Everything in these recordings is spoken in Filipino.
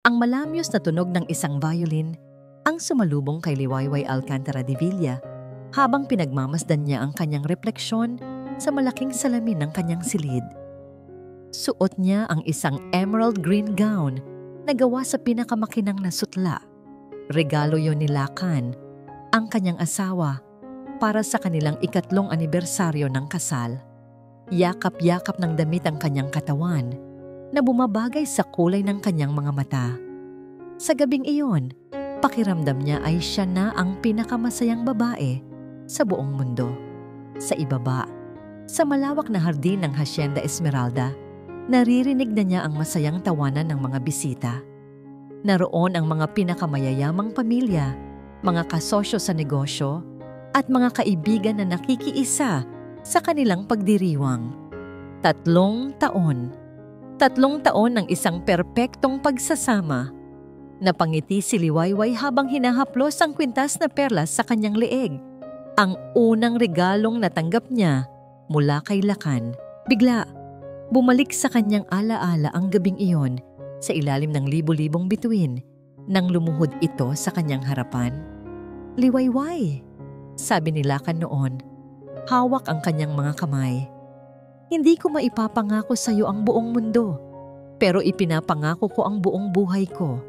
Ang malamyos na tunog ng isang violin ang sumalubong kay Liwayway Alcantara de Villa habang pinagmamasdan niya ang kanyang refleksyon sa malaking salamin ng kanyang silid. Suot niya ang isang emerald green gown na gawa sa pinakamakinang na sutla. Regalo yon ni Lacan, ang kanyang asawa, para sa kanilang 3 anibersaryo ng kasal. Yakap-yakap ng damit ang kanyang katawan na bumabagay sa kulay ng kanyang mga mata. Sa gabing iyon, pakiramdam niya ay siya na ang pinakamasayang babae sa buong mundo. Sa ibaba, sa malawak na hardin ng Hacienda Esmeralda, naririnig na niya ang masayang tawanan ng mga bisita. Naroon ang mga pinakamayayamang pamilya, mga kasosyo sa negosyo, at mga kaibigan na nakikiisa sa kanilang pagdiriwang. 3 taon. 3 taon ng isang perpektong pagsasama. Napangiti si Liwayway habang hinahaplos ang kwintas na perlas sa kanyang leeg. Ang unang regalong natanggap niya mula kay Lacan. Bigla, bumalik sa kanyang alaala ang gabing iyon sa ilalim ng libo-libong bituin nang lumuhod ito sa kanyang harapan. "Liwayway," sabi ni Lacan noon, hawak ang kanyang mga kamay. "Hindi ko maipapangako sa iyo ang buong mundo, pero ipinapangako ko ang buong buhay ko.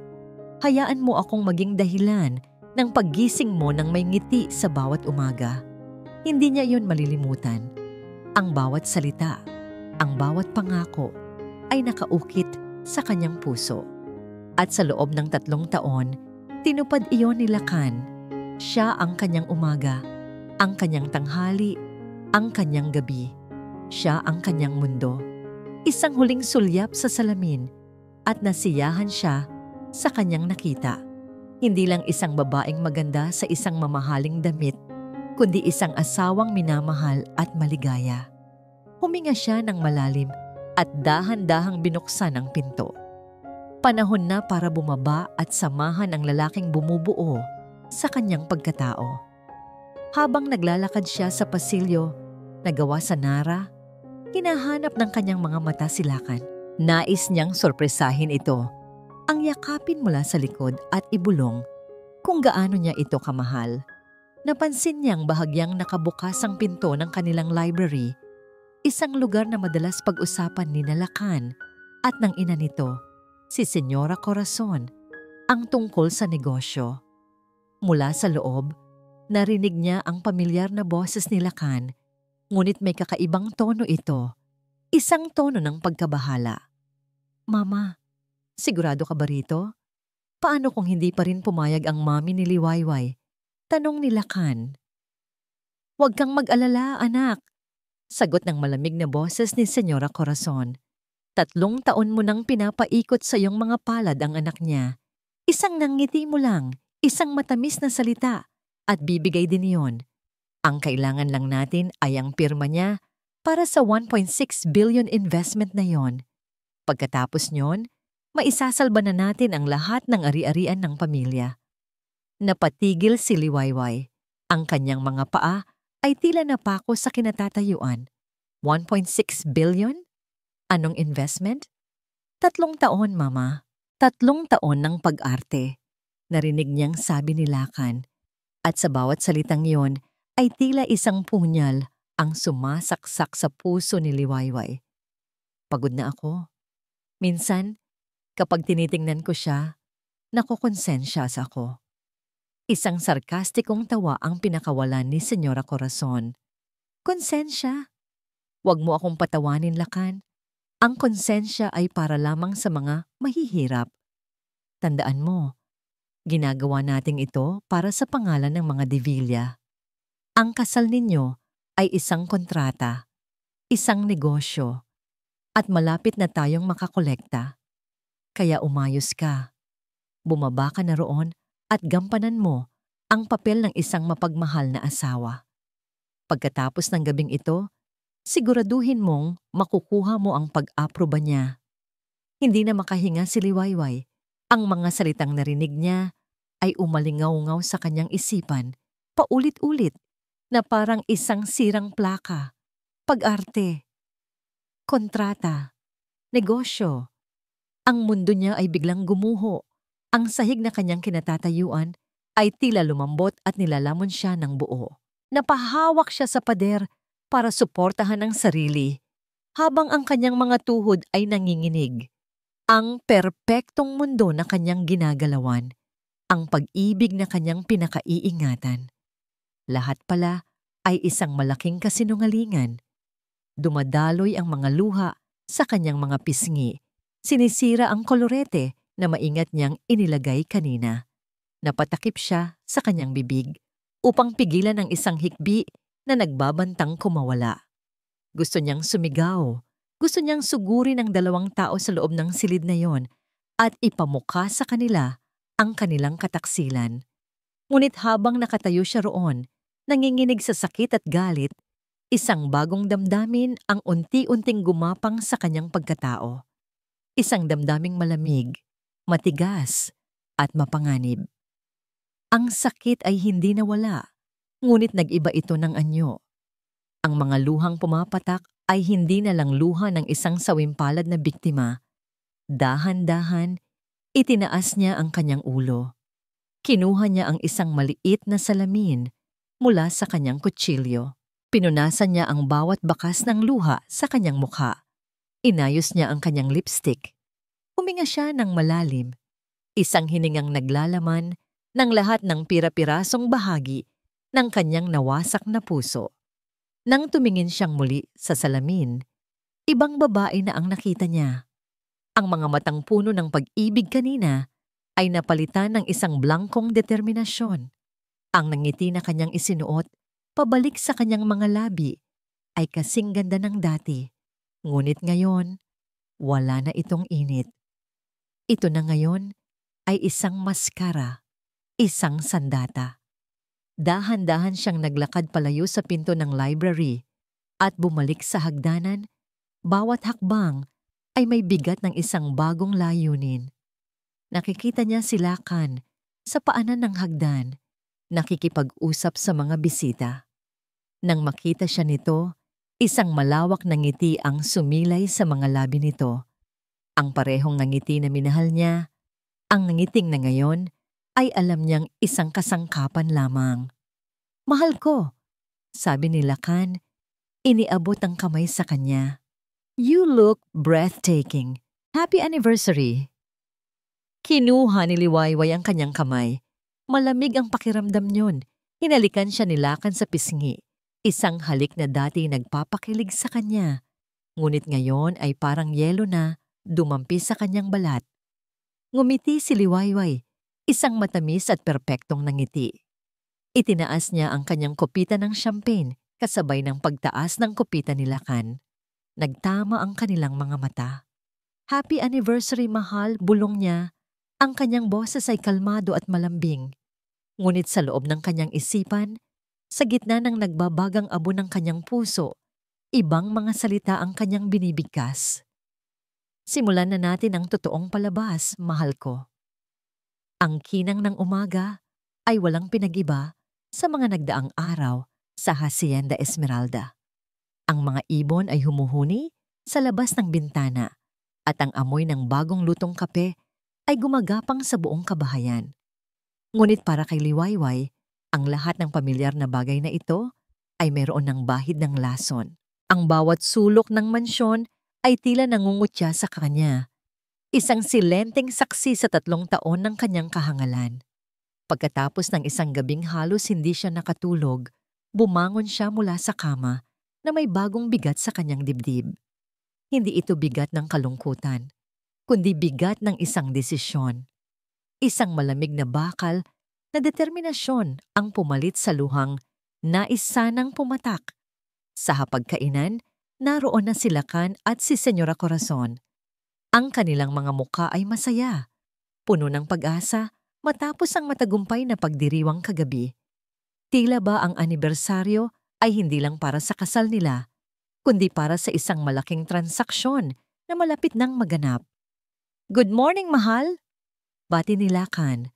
Hayaan mo akong maging dahilan ng paggising mo ng may ngiti sa bawat umaga." Hindi niya iyon malilimutan. Ang bawat salita, ang bawat pangako ay nakaukit sa kanyang puso. At sa loob ng 3 taon, tinupad iyon ni Lacan. Siya ang kanyang umaga, ang kanyang tanghali, ang kanyang gabi. Siya ang kanyang mundo. Isang huling sulyap sa salamin at nasiyahan siya sa kanyang nakita. Hindi lang isang babaeng maganda sa isang mamahaling damit, kundi isang asawang minamahal at maligaya. Huminga siya ng malalim at dahan-dahang binuksan ang pinto. Panahon na para bumaba at samahan ang lalaking bumubuo sa kanyang pagkatao. Habang naglalakad siya sa pasilyo na gawa sa nara, hinahanap ng kanyang mga mata si Lacan. Nais niyang sorpresahin ito, ang yakapin mula sa likod at ibulong kung gaano niya ito kamahal. Napansin niyang bahagyang nakabukas ang pinto ng kanilang library, isang lugar na madalas pag-usapan ni Lacan at ng ina nito, si Señora Corazon, ang tungkol sa negosyo. Mula sa loob, narinig niya ang pamilyar na boses ni Lacan, ngunit may kakaibang tono ito, isang tono ng pagkabahala. "Mama, sigurado ka ba rito? Paano kung hindi pa rin pumayag ang mami ni Liwayway?" tanong ni Lacan. "Huwag kang mag-alala, anak," sagot ng malamig na boses ni Señora Corazon. 3 taon mo nang pinapaikot sa iyong mga palad ang anak niya. Isang nangiti mo lang, isang matamis na salita, at bibigay din iyon. Ang kailangan lang natin ay ang pirma niya para sa 1.6 billion investment na yon. Pagkatapos nyon, maisasalba na natin ang lahat ng ari-arian ng pamilya. Napatigil si Liwayway. Ang kanyang mga paa ay tila napako sa kinatatayuan. 1.6 billion? Anong investment? 3 taon, Mama. 3 taon ng pag-arte. Narinig niyang sabi ni Lacan. At sa bawat salitang yon ay tila isang punyal ang sumasaksak sa puso ni Liwayway. Pagod na ako. Minsan, kapag tinitingnan ko siya, nakokonsensya ako. Isang sarkastikong tawa ang pinakawalan ni Señora Corazon. "Konsensya? Huwag mo akong patawanin, Lacan. Ang konsensya ay para lamang sa mga mahihirap. Tandaan mo, ginagawa nating ito para sa pangalan ng mga de Villa. Ang kasal ninyo ay isang kontrata, isang negosyo, at malapit na tayong makakolekta. Kaya umayos ka. Bumaba ka na roon at gampanan mo ang papel ng isang mapagmahal na asawa. Pagkatapos ng gabing ito, siguraduhin mong makukuha mo ang pag-aproba niya." Hindi na makahinga si Liwayway. Ang mga salitang narinig niya ay umalingaw-ngaw sa kanyang isipan, paulit-ulit, na parang isang sirang plaka. Pag-arte, kontrata, negosyo, Ang mundo niya ay biglang gumuho. Ang sahig na kanyang kinatatayuan ay tila lumambot at nilalamon siya ng buo. Napahawak siya sa pader para suportahan ang sarili, habang ang kanyang mga tuhod ay nanginginig. Ang perpektong mundo na kanyang ginagalawan, ang pag-ibig na kanyang pinakaiingatan. Lahat pala ay isang malaking kasinungalingan. Dumadaloy ang mga luha sa kanyang mga pisngi. Sinisira ang kolorete na maingat niyang inilagay kanina. Napatakip siya sa kanyang bibig upang pigilan ang isang hikbi na nagbabantang kumawala. Gusto niyang sumigaw. Gusto niyang sugurin ang 2 tao sa loob ng silid na yon at ipamukha sa kanila ang kanilang kataksilan. Ngunit habang nakatayo siya roon, nanginginig sa sakit at galit, isang bagong damdamin ang unti-unting gumapang sa kanyang pagkatao. Isang damdaming malamig, matigas, at mapanganib. Ang sakit ay hindi nawala, ngunit nag-iba ito ng anyo. Ang mga luhang pumapatak ay hindi na lang luha ng isang sawimpalad na biktima. Dahan-dahan, itinaas niya ang kanyang ulo. Kinuha niya ang isang maliit na salamin mula sa kanyang kutsilyo. Pinunasan niya ang bawat bakas ng luha sa kanyang mukha. Inayos niya ang kanyang lipstick. Huminga siya ng malalim. Isang hiningang naglalaman ng lahat ng pira-pirasong bahagi ng kanyang nawasak na puso. Nang tumingin siyang muli sa salamin, ibang babae na ang nakita niya. Ang mga matang puno ng pag-ibig kanina ay napalitan ng isang blangkong determinasyon. Ang nangiti na kanyang isinuot pabalik sa kanyang mga labi ay kasing ganda ng dati. Ngunit ngayon, wala na itong init. Ito na ngayon ay isang maskara, isang sandata. Dahan-dahan siyang naglakad palayo sa pinto ng library at bumalik sa hagdanan. Bawat hakbang ay may bigat ng isang bagong layunin. Nakikita niya si Lakan sa paanan ng hagdan, nakikipag-usap sa mga bisita. Nang makita siya nito, isang malawak na ngiti ang sumilay sa mga labi nito. Ang parehong ngiti na minahal niya, ang nangiting na ngayon ay alam niyang isang kasangkapan lamang. "Mahal ko," sabi ni Lakan, iniabot ang kamay sa kanya. "You look breathtaking. Happy anniversary." Kinuha ni Liwayway ang kanyang kamay. Malamig ang pakiramdam niyon. Hinalikan siya ni Lakan sa pisngi. Isang halik na dati nagpapakilig sa kanya. Ngunit ngayon ay parang yelo na dumampi sa kanyang balat. Ngumiti si Liwayway, isang matamis at perpektong nangiti. Itinaas niya ang kanyang kopita ng champagne kasabay ng pagtaas ng kopita ni Lakan. Nagtama ang kanilang mga mata. "Happy anniversary, mahal," bulong niya. Ang kanyang boses ay kalmado at malambing. Ngunit sa loob ng kanyang isipan, sa gitna ng nagbabagang abo ng kanyang puso, ibang mga salita ang kanyang binibigkas. "Simulan na natin ang totoong palabas, mahal ko." Ang kinang ng umaga ay walang pinag-iba sa mga nagdaang araw sa Hacienda Esmeralda. Ang mga ibon ay humuhuni sa labas ng bintana at ang amoy ng bagong lutong kape ay gumagapang sa buong kabahayan. Ngunit para kay Liwayway, ang lahat ng pamilyar na bagay na ito ay mayroon ng bahid ng lason. Ang bawat sulok ng mansyon ay tila nangungutya sa kanya. Isang silenteng saksi sa 3 taon ng kanyang kahangalan. Pagkatapos ng isang gabing halos hindi siya nakatulog, bumangon siya mula sa kama na may bagong bigat sa kanyang dibdib. Hindi ito bigat ng kalungkutan, kundi bigat ng isang desisyon. Isang malamig na bakal na determinasyon ang pumalit sa luhang nais sanang pumatak. Sa hapagkainan, naroon na si Lakan at si Senyora Corazon. Ang kanilang mga muka ay masaya, puno ng pag-asa matapos ang matagumpay na pagdiriwang kagabi. Tila ba ang anibersaryo ay hindi lang para sa kasal nila, kundi para sa isang malaking transaksyon na malapit nang maganap. "Good morning, mahal!" bati ni Lakan.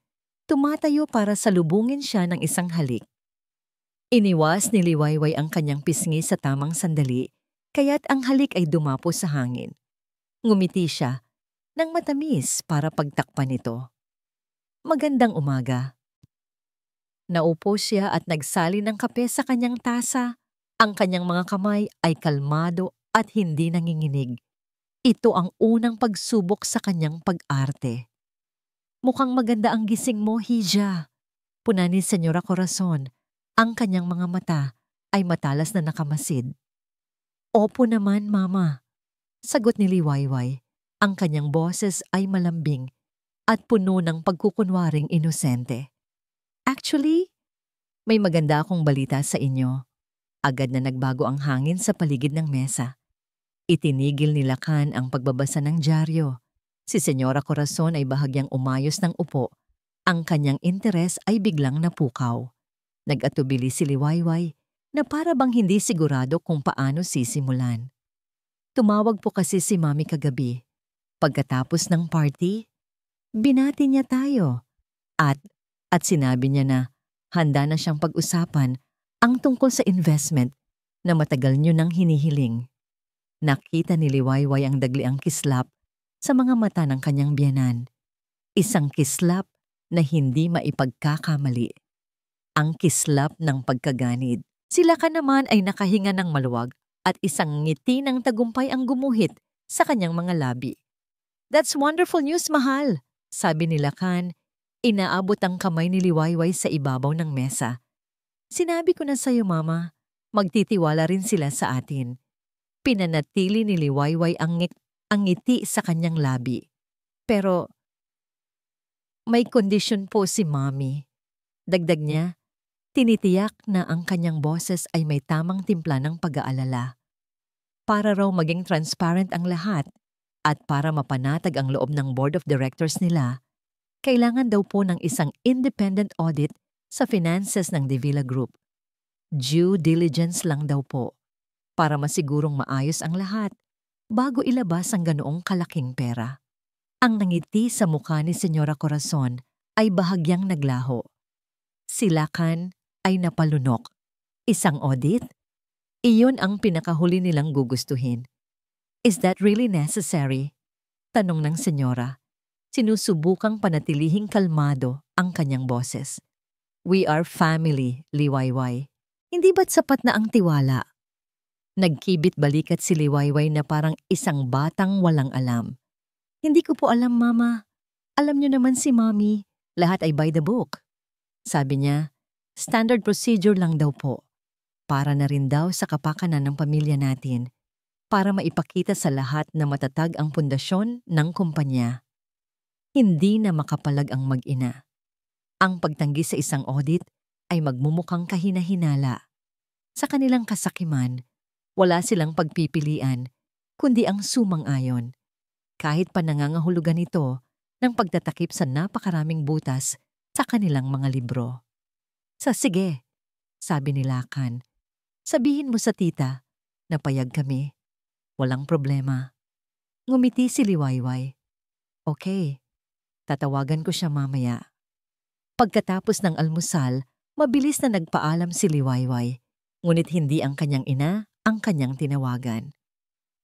Tumatayo para salubungin siya ng isang halik. Iniwas ni Liwayway ang kanyang pisngi sa tamang sandali, kaya't ang halik ay dumapo sa hangin. Ngumiti siya. ng matamis para pagtakpan ito. Magandang umaga. Naupo siya at nagsali ng kape sa kanyang tasa. Ang kanyang mga kamay ay kalmado at hindi nanginginig. Ito ang unang pagsubok sa kanyang pag-arte. Mukhang maganda ang gising mo, Hija. Puna ni Senyora Corazon. Ang kanyang mga mata ay matalas na nakamasid. Opo naman, Mama. Sagot ni Liwayway. Ang kanyang boses ay malambing at puno ng pagkukunwaring inosente. Actually, may maganda akong balita sa inyo. Agad na nagbago ang hangin sa paligid ng mesa. Itinigil ni Lacan ang pagbabasa ng dyaryo. Si Senyora Corazon ay bahagyang umayos ng upo. Ang kanyang interes ay biglang napukaw. Nag-atubili si Liwayway na para bang hindi sigurado kung paano sisimulan. Tumawag po kasi si Mami kagabi. Pagkatapos ng party, binati niya tayo. At sinabi niya na handa na siyang pag-usapan ang tungkol sa investment na matagal niyo nang hinihiling. Nakita ni Liwayway ang dagliang kislap sa mga mata ng kanyang biyenan. Isang kislap na hindi maipagkakamali. Ang kislap ng pagkaganid. Sila ka naman ay nakahinga ng maluwag at isang ngiti ng tagumpay ang gumuhit sa kanyang mga labi. That's wonderful news, mahal, sabi ni Lacan. Inaabot ang kamay ni Liwayway sa ibabaw ng mesa. Sinabi ko na sa'yo, Mama, magtitiwala rin sila sa atin. Pinanatili ni Liwayway ang ngiti sa kanyang labi. Pero, may kondisyon po si Mami. Dagdag niya, tinitiyak na ang kanyang boses ay may tamang timpla ng pag-aalala. Para raw maging transparent ang lahat at para mapanatag ang loob ng board of directors nila, kailangan daw po ng isang independent audit sa finances ng De Villa Group. Due diligence lang daw po para masigurong maayos ang lahat bago ilabas ang ganoong kalaking pera. Ang nangiti sa mukha ni Senyora Corazon ay bahagyang naglaho. Si Lacan ay napalunok. Isang audit? Iyon ang pinakahuli nilang gugustuhin. Is that really necessary? Tanong ng senyora. Sinusubukang panatilihing kalmado ang kanyang boses. We are family, Liwayway. Hindi ba't sapat na ang tiwala? Nagkibit balikat si Liwayway na parang isang batang walang alam. Hindi ko po alam, Mama. Alam niyo naman si Mommy, lahat ay by the book. Sabi niya, standard procedure lang daw po. Para na rin daw sa kapakanan ng pamilya natin. Para maipakita sa lahat na matatag ang pundasyon ng kumpanya. Hindi na makapalag ang mag-ina. Ang pagtanggi sa isang audit ay magmumukhang kahina-hinala. Sa kanilang kasakiman, wala silang pagpipilian, kundi ang sumang-ayon. Kahit pa nangangahulugan ito ng pagtatakip sa napakaraming butas sa kanilang mga libro. Sige, sabi ni Lacan, sabihin mo sa tita na payag kami. Walang problema. Ngumiti si Liwayway. Okay. Tatawagan ko siya mamaya. Pagkatapos ng almusal, mabilis na nagpaalam si Liwayway, ngunit hindi ang kanyang ina ang kanyang tinawagan.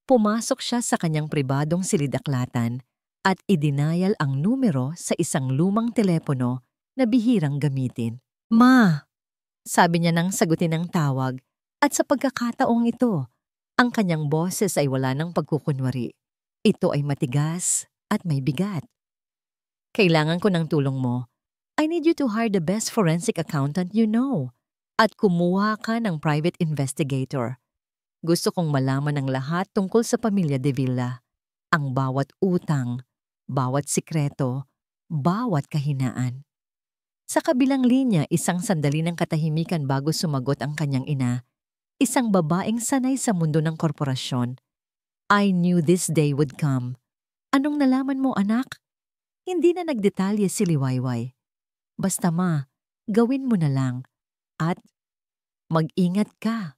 Pumasok siya sa kanyang pribadong silidaklatan at idinayal ang numero sa isang lumang telepono na bihirang gamitin. Ma! Sabi niya nang sagutin ang tawag at sa pagkakataong ito, ang kanyang boses ay wala ng pagkukunwari. Ito ay matigas at may bigat. Kailangan ko ng tulong mo. I need you to hire the best forensic accountant you know at kumuha ka ng private investigator. Gusto kong malaman ang lahat tungkol sa pamilya De Villa. Ang bawat utang, bawat sikreto, bawat kahinaan. Sa kabilang linya, isang sandali ng katahimikan bago sumagot ang kanyang ina. Isang babaeng sanay sa mundo ng korporasyon. I knew this day would come. Anong nalaman mo, anak? Hindi na nagdetalye si Liwayway. Basta ma, gawin mo na lang. At mag-ingat ka.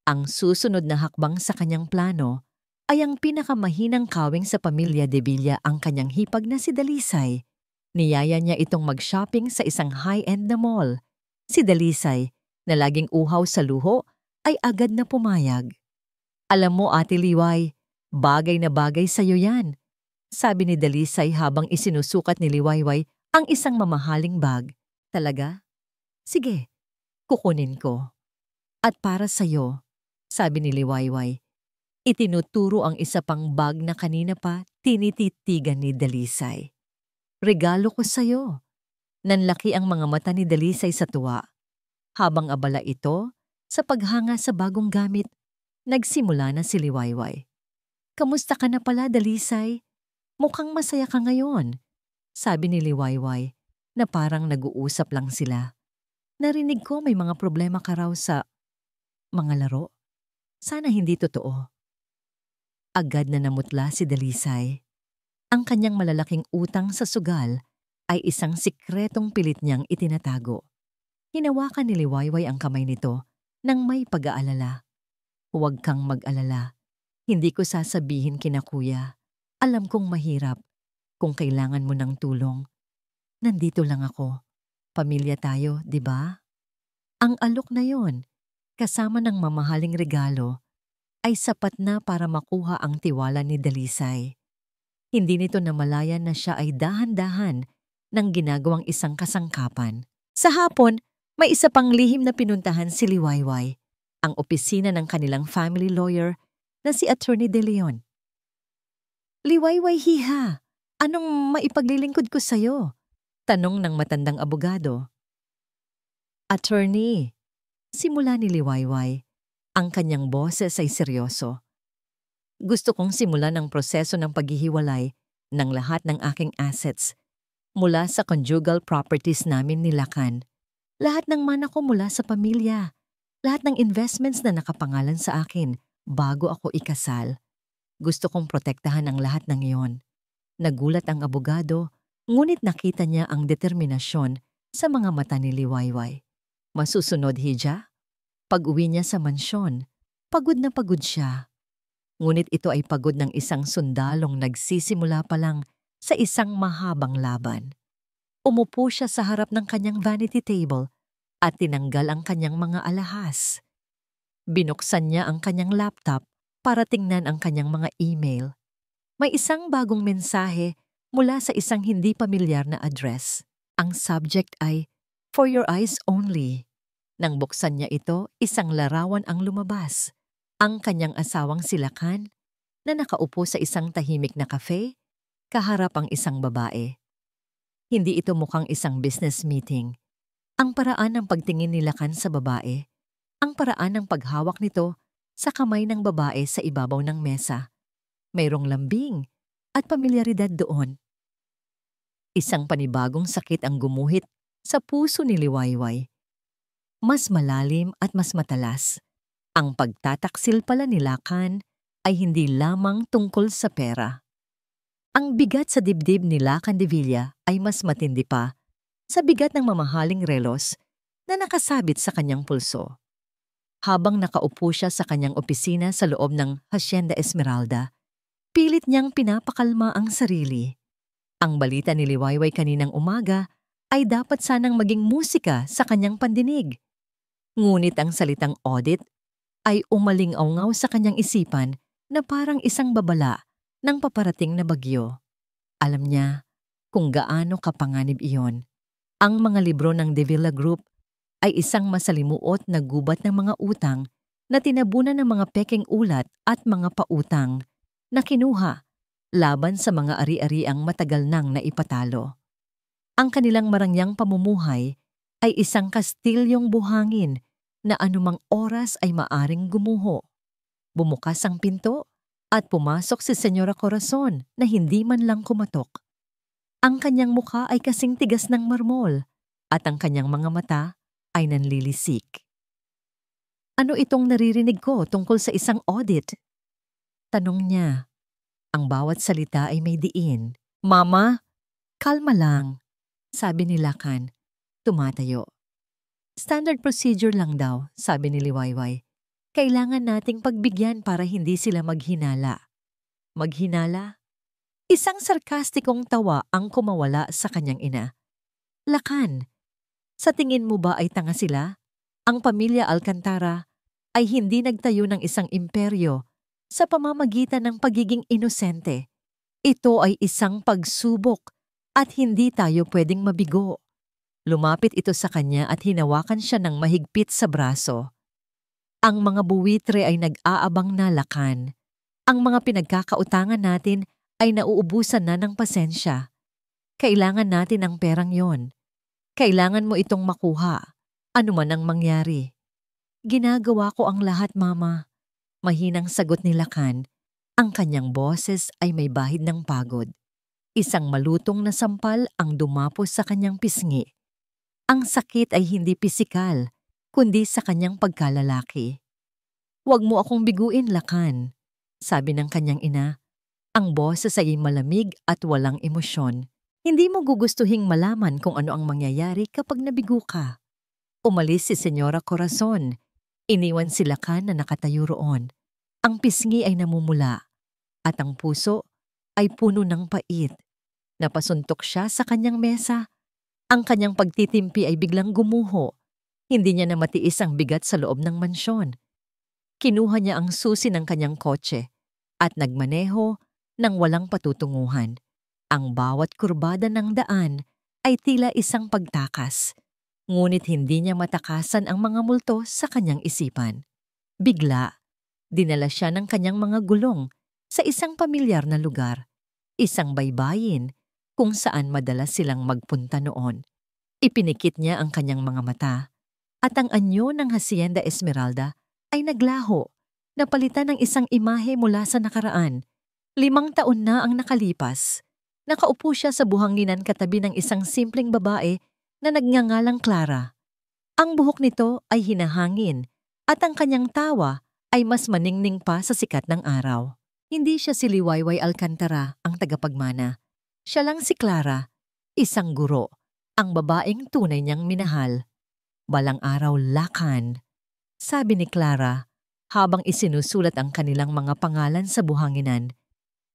Ang susunod na hakbang sa kanyang plano ay ang pinakamahinang kawing sa pamilya De Villa ang kanyang hipag na si Dalisay. Niyaya niya itong mag-shopping sa isang high-end na mall. Si Dalisay, na laging uhaw sa luho, ay agad na pumayag. Alam mo, Ate Liway, bagay na bagay sa'yo yan. sabi ni Dalisay habang isinusukat ni Liwayway ang isang mamahaling bag. Talaga? Sige, kukunin ko. At para sa'yo, sabi ni Liwayway. Itinuturo ang isa pang bag na kanina pa tinititigan ni Dalisay. Regalo ko sa'yo. Nanlaki ang mga mata ni Dalisay sa tuwa. Habang abala ito, sa paghanga sa bagong gamit, nagsimula na si Liwayway. Kamusta ka na pala, Dalisay? Mukhang masaya ka ngayon, sabi ni Liwayway na parang nag-uusap lang sila. Narinig ko may mga problema ka raw sa mga laro. Sana hindi totoo. Agad na namutla si Dalisay. Ang kanyang malalaking utang sa sugal ay isang sikretong pilit niyang itinatago. Hinawakan ni Liwayway ang kamay nito nang may pag-aalala. Huwag kang mag-alala. Hindi ko sasabihin kina kuya. Alam kong mahirap. Kung kailangan mo ng tulong, nandito lang ako. Pamilya tayo, di ba? Ang alok na yon, kasama ng mamahaling regalo, ay sapat na para makuha ang tiwala ni Dalisay. Hindi nito namalayan na siya ay dahan-dahan ng ginagawang isang kasangkapan. Sa hapon, may isa pang lihim na pinuntahan si Liwayway, ang opisina ng kanilang family lawyer na si Attorney De Leon. Liwayway hiha, anong maipaglilingkod ko sa'yo? Tanong ng matandang abogado. Attorney, simula ni Liwayway. Ang kanyang boses ay seryoso. Gusto kong simulan ang proseso ng paghihiwalay ng lahat ng aking assets mula sa conjugal properties namin ni Lakan. Lahat ng mana ko mula sa pamilya. Lahat ng investments na nakapangalan sa akin bago ako ikasal. Gusto kong protektahan ang lahat ng iyon. Nagulat ang abogado, ngunit nakita niya ang determinasyon sa mga mata ni Liwayway. Masusunod, Hija? Pag-uwi niya sa mansyon, pagod na pagod siya. Ngunit ito ay pagod ng isang sundalong nagsisimula pa lang sa isang mahabang laban. Umupo siya sa harap ng kanyang vanity table at tinanggal ang kanyang mga alahas. Binuksan niya ang kanyang laptop para tingnan ang kanyang mga email. May isang bagong mensahe mula sa isang hindi pamilyar na address. Ang subject ay, "For your eyes only." Nang buksan niya ito, isang larawan ang lumabas. Ang kanyang asawang si Lakan na nakaupo sa isang tahimik na cafe, kaharap ang isang babae. Hindi ito mukhang isang business meeting. Ang paraan ng pagtingin ni Lakan sa babae, ang paraan ng paghawak nito sa kamay ng babae sa ibabaw ng mesa. Mayroong lambing at pamilyaridad doon. Isang panibagong sakit ang gumuhit sa puso ni Liwayway. Mas malalim at mas matalas. Ang pagtataksil pala ni Lakan ay hindi lamang tungkol sa pera. Ang bigat sa dibdib ni Lakan de Villa ay mas matindi pa sa bigat ng mamahaling relos na nakasabit sa kanyang pulso. Habang nakaupo siya sa kanyang opisina sa loob ng Hacienda Esmeralda, pilit niyang pinapakalma ang sarili. Ang balita ni Liwayway kaninang umaga ay dapat sanang maging musika sa kanyang pandinig. Ngunit ang salitang audit ay umaling-awngaw sa kanyang isipan na parang isang babala ng paparating na bagyo. Alam niya kung gaano kapanganib iyon. Ang mga libro ng De Villa Group ay isang masalimuot na gubat ng mga utang na tinabunan ng mga pekeng ulat at mga pautang na kinuha laban sa mga ari-ariang matagal nang naipatalo. Ang kanilang marangyang pamumuhay ay isang kastilyong buhangin na anumang oras ay maaring gumuho. Bumukas ang pinto at pumasok si Senyora Corazon na hindi man lang kumatok. Ang kanyang mukha ay kasing tigas ng marmol at ang kanyang mga mata ay nanlilisik. Ano itong naririnig ko tungkol sa isang audit? Tanong niya. Ang bawat salita ay may diin. Mama, kalma lang, sabi ni Lakan. Tumatayo. Standard procedure lang daw, sabi ni Liwayway. Kailangan nating pagbigyan para hindi sila maghinala. Maghinala? Isang sarkastikong tawa ang kumawala sa kanyang ina. Lakan, sa tingin mo ba ay tanga sila? Ang pamilya Alcantara ay hindi nagtayo ng isang imperyo sa pamamagitan ng pagiging inosente. Ito ay isang pagsubok at hindi tayo pwedeng mabigo. Lumapit ito sa kanya at hinawakan siya ng mahigpit sa braso. Ang mga buwitre ay nag-aabang na Lakan. Ang mga pinagkakautangan natin ay nauubusan na ng pasensya. Kailangan natin ang perang yon. Kailangan mo itong makuha, ano man ang mangyari. Ginagawa ko ang lahat, Mama. Mahinang sagot ni Lakan. Ang kanyang boses ay may bahid ng pagod. Isang malutong na sampal ang dumapos sa kanyang pisngi. Ang sakit ay hindi pisikal, kundi sa kanyang pagkalalaki. "Huwag mo akong biguin, Lakan," sabi ng kanyang ina. Ang boses ay malamig at walang emosyon. "Hindi mo gugustuhing malaman kung ano ang mangyayari kapag nabigo ka." Umalis si Senyora Corazon. Iniwan si Lakan na nakatayo roon. Ang pisngi ay namumula at ang puso ay puno ng pait. Napasuntok siya sa kanyang mesa. Ang kanyang pagtitimpi ay biglang gumuho. Hindi niya na matiis ang bigat sa loob ng mansyon. Kinuha niya ang susi ng kanyang kotse at nagmaneho ng walang patutunguhan. Ang bawat kurbada ng daan ay tila isang pagtakas. Ngunit hindi niya matakasan ang mga multo sa kanyang isipan. Bigla, dinala siya ng kanyang mga gulong sa isang pamilyar na lugar, isang baybayin kung saan madalas silang magpunta noon. Ipinikit niya ang kanyang mga mata at ang anyo ng Hacienda Esmeralda ay naglaho, napalitan ng isang imahe mula sa nakaraan. 5 taon na ang nakalipas. Nakaupo siya sa buhanginan katabi ng isang simpleng babae na nagngangalang Clara. Ang buhok nito ay hinahangin at ang kanyang tawa ay mas maningning pa sa sikat ng araw. Hindi siya si Liwayway Alcantara ang tagapagmana. Siya lang si Clara, isang guro, ang babaeng tunay niyang minahal. "Balang araw, Lakan," sabi ni Clara habang isinusulat ang kanilang mga pangalan sa buhanginan.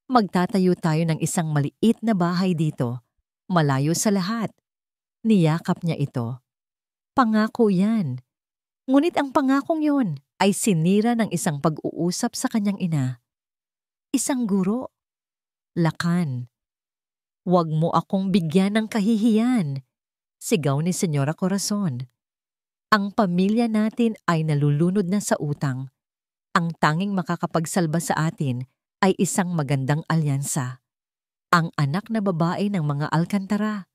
"Magtatayo tayo ng isang maliit na bahay dito, malayo sa lahat." Niyakap niya ito. Pangako yan. Ngunit ang pangakong yon ay sinira ng isang pag-uusap sa kanyang ina. "Isang guro? Lakan, huwag mo akong bigyan ng kahihiyan," sigaw ni Senyora Corazon. "Ang pamilya natin ay nalulunod na sa utang. Ang tanging makakapagsalba sa atin ay isang magandang alyansa. Ang anak na babae ng mga Alcantara.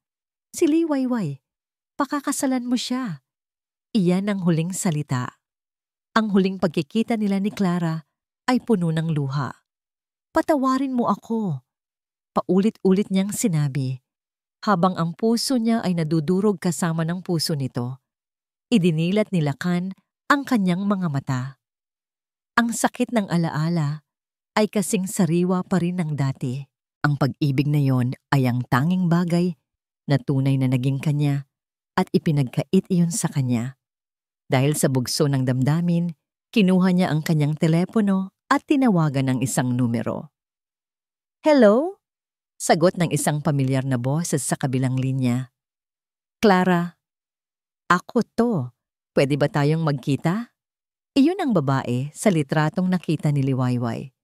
Si Liwayway, pakakasalan mo siya." Iyan ang huling salita. Ang huling pagkikita nila ni Clara ay puno ng luha. "Patawarin mo ako," paulit-ulit niyang sinabi, habang ang puso niya ay nadudurog kasama ng puso nito. Idinilat ni Lakan ang kanyang mga mata. Ang sakit ng alaala ay kasing sariwa pa rin ng dati. Ang pag-ibig na yon ay ang tanging bagay na tunay na naging kanya at ipinagkait iyon sa kanya. Dahil sa bugso ng damdamin, kinuha niya ang kanyang telepono at tinawagan ng isang numero. "Hello?" Sagot ng isang pamilyar na boses sa kabilang linya. "Clara, ako to. Pwede ba tayong magkita?" Iyon ang babae sa litratong nakita ni Liwayway.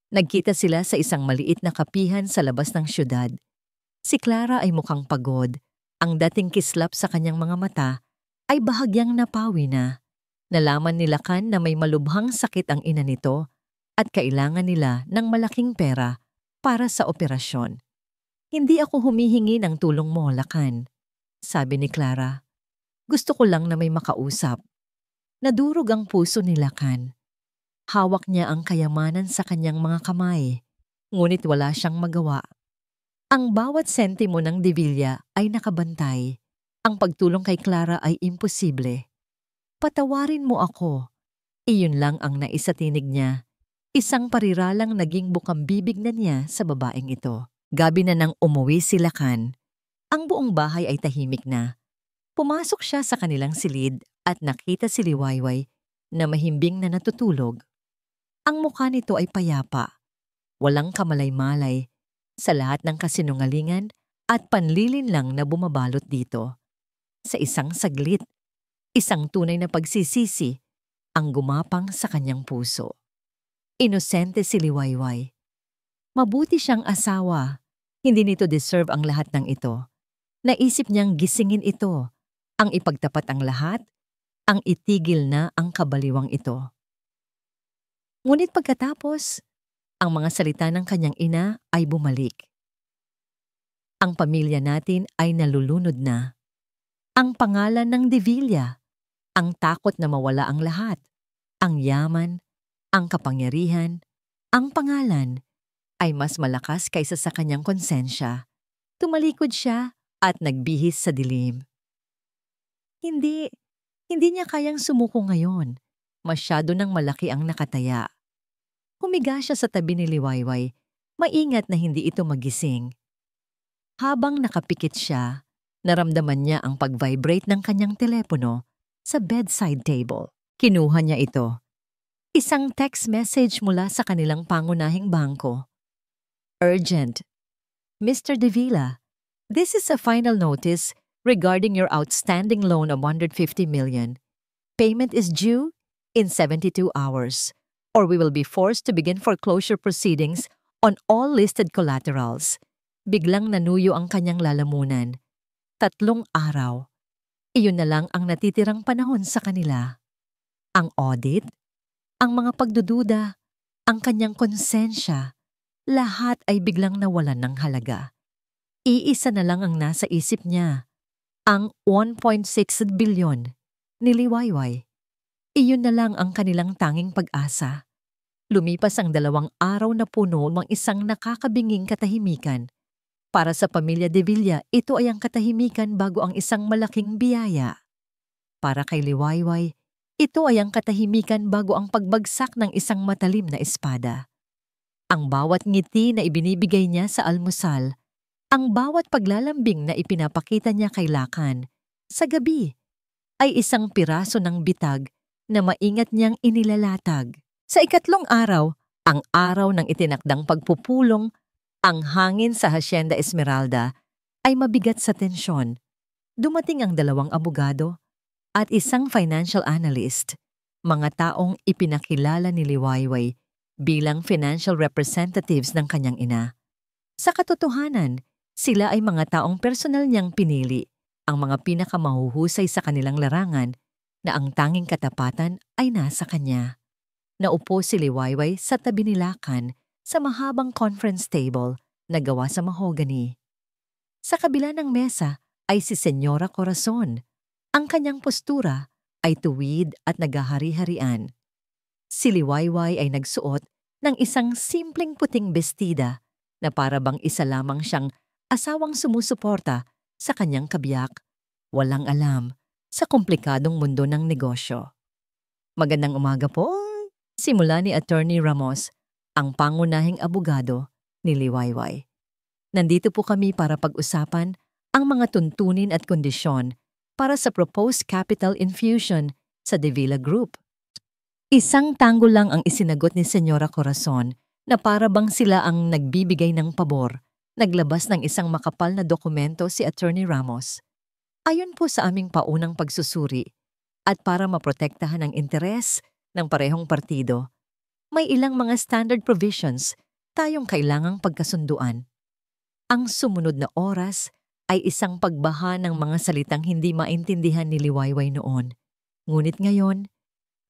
Nagkita sila sa isang maliit na kapihan sa labas ng syudad. Si Clara ay mukhang pagod. Ang dating kislap sa kanyang mga mata ay bahagyang napawi na. Nalaman ni Lakan na may malubhang sakit ang ina nito at kailangan nila ng malaking pera para sa operasyon. "Hindi ako humihingi ng tulong mo, Lakan," sabi ni Clara. "Gusto ko lang na may makausap." Nadurog ang puso ni Lakan. Hawak niya ang kayamanan sa kanyang mga kamay, ngunit wala siyang magawa. Ang bawat sentimo ng Divilla ay nakabantay. Ang pagtulong kay Clara ay imposible. "Patawarin mo ako." Iyon lang ang naisatinig niya. Isang pariralang naging bukambibig na niya sa babaeng ito. Gabi na nang umuwi si Lakan. Ang buong bahay ay tahimik na. Pumasok siya sa kanilang silid at nakita si Liwayway na mahimbing na natutulog. Ang mukha nito ay payapa, walang kamalay-malay sa lahat ng kasinungalingan at panlilin lang na bumabalot dito. Sa isang saglit, isang tunay na pagsisisi ang gumapang sa kanyang puso. Inosente si Liwayway. Mabuti siyang asawa. Hindi nito deserve ang lahat ng ito. Naisip niyang gisingin ito, ang ipagtapat ang lahat, ang itigil na ang kabaliwang ito. Ngunit pagkatapos, ang mga salita ng kanyang ina ay bumalik. Ang pamilya natin ay nalulunod na. Ang pangalan ng De Villa, ang takot na mawala ang lahat, ang yaman, ang kapangyarihan, ang pangalan, ay mas malakas kaysa sa kanyang konsensya. Tumalikod siya at nagbihis sa dilim. Hindi niya kayang sumuko ngayon. Masyado nang malaki ang nakataya. Humiga siya sa tabi ni Liwayway, maingat na hindi ito magising. Habang nakapikit siya, naramdaman niya ang pag-vibrate ng kanyang telepono sa bedside table. Kinuha niya ito. Isang text message mula sa kanilang pangunahing bangko. Urgent. Mr. De Villa, this is a final notice regarding your outstanding loan of 150 million. Payment is due in 72 hours, or we will be forced to begin foreclosure proceedings on all listed collaterals. Biglang nanuyo ang kanyang lalamunan. 3 araw. Iyon na lang ang natitirang panahon sa kanila. Ang audit, ang mga pagdududa, ang kanyang konsensya, lahat ay biglang nawalan ng halaga. Iisa na lang ang nasa isip niya, ang 1.6 bilyon ni Liwayway. Iyon na lang ang kanilang tanging pag-asa. Lumipas ang 2 araw na puno ng isang nakakabinging katahimikan. Para sa pamilya De Villa, ito ay ang katahimikan bago ang isang malaking biyaya. Para kay Liwayway, ito ay ang katahimikan bago ang pagbagsak ng isang matalim na espada. Ang bawat ngiti na ibinibigay niya sa almusal, ang bawat paglalambing na ipinapakita niya kay Lakan sa gabi, ay isang piraso ng bitag na maingat niyang inilalatag. Sa 2 araw, ang araw ng itinakdang pagpupulong, ang hangin sa Hacienda Esmeralda ay mabigat sa tensyon. Dumating ang 2 abogado at isang financial analyst, mga taong ipinakilala ni Liwayway bilang financial representatives ng kanyang ina. Sa katotohanan, sila ay mga taong personal niyang pinili, ang mga pinakamahuhusay sa kanilang larangan na ang tanging katapatan ay nasa kanya. Naupo si Liwayway sa tabi ni Lakan sa mahabang conference table na gawa sa mahogany. Sa kabila ng mesa ay si Senyora Corazon. Ang kanyang postura ay tuwid at nagahari-harian. Si Liwayway ay nagsuot ng isang simpleng puting bestida na para bang isa lamang siyang asawang sumusuporta sa kanyang kabiyak, walang alam sa komplikadong mundo ng negosyo. Magandang umaga po, simula ni Attorney Ramos, ang pangunahing abogado ni Liwayway. Nandito po kami para pag-usapan ang mga tuntunin at kondisyon para sa proposed capital infusion sa De Villa Group. Isang tango lang ang isinagot ni Senyora Corazon na para bang sila ang nagbibigay ng pabor. Naglabas ng isang makapal na dokumento si Attorney Ramos. Ayon po sa aming paunang pagsusuri at para maprotektahan ang interes ng parehong partido, may ilang mga standard provisions tayong kailangang pagkasunduan. Ang sumunod na oras ay isang pagbaha ng mga salitang hindi maintindihan ni Liwayway noon. Ngunit ngayon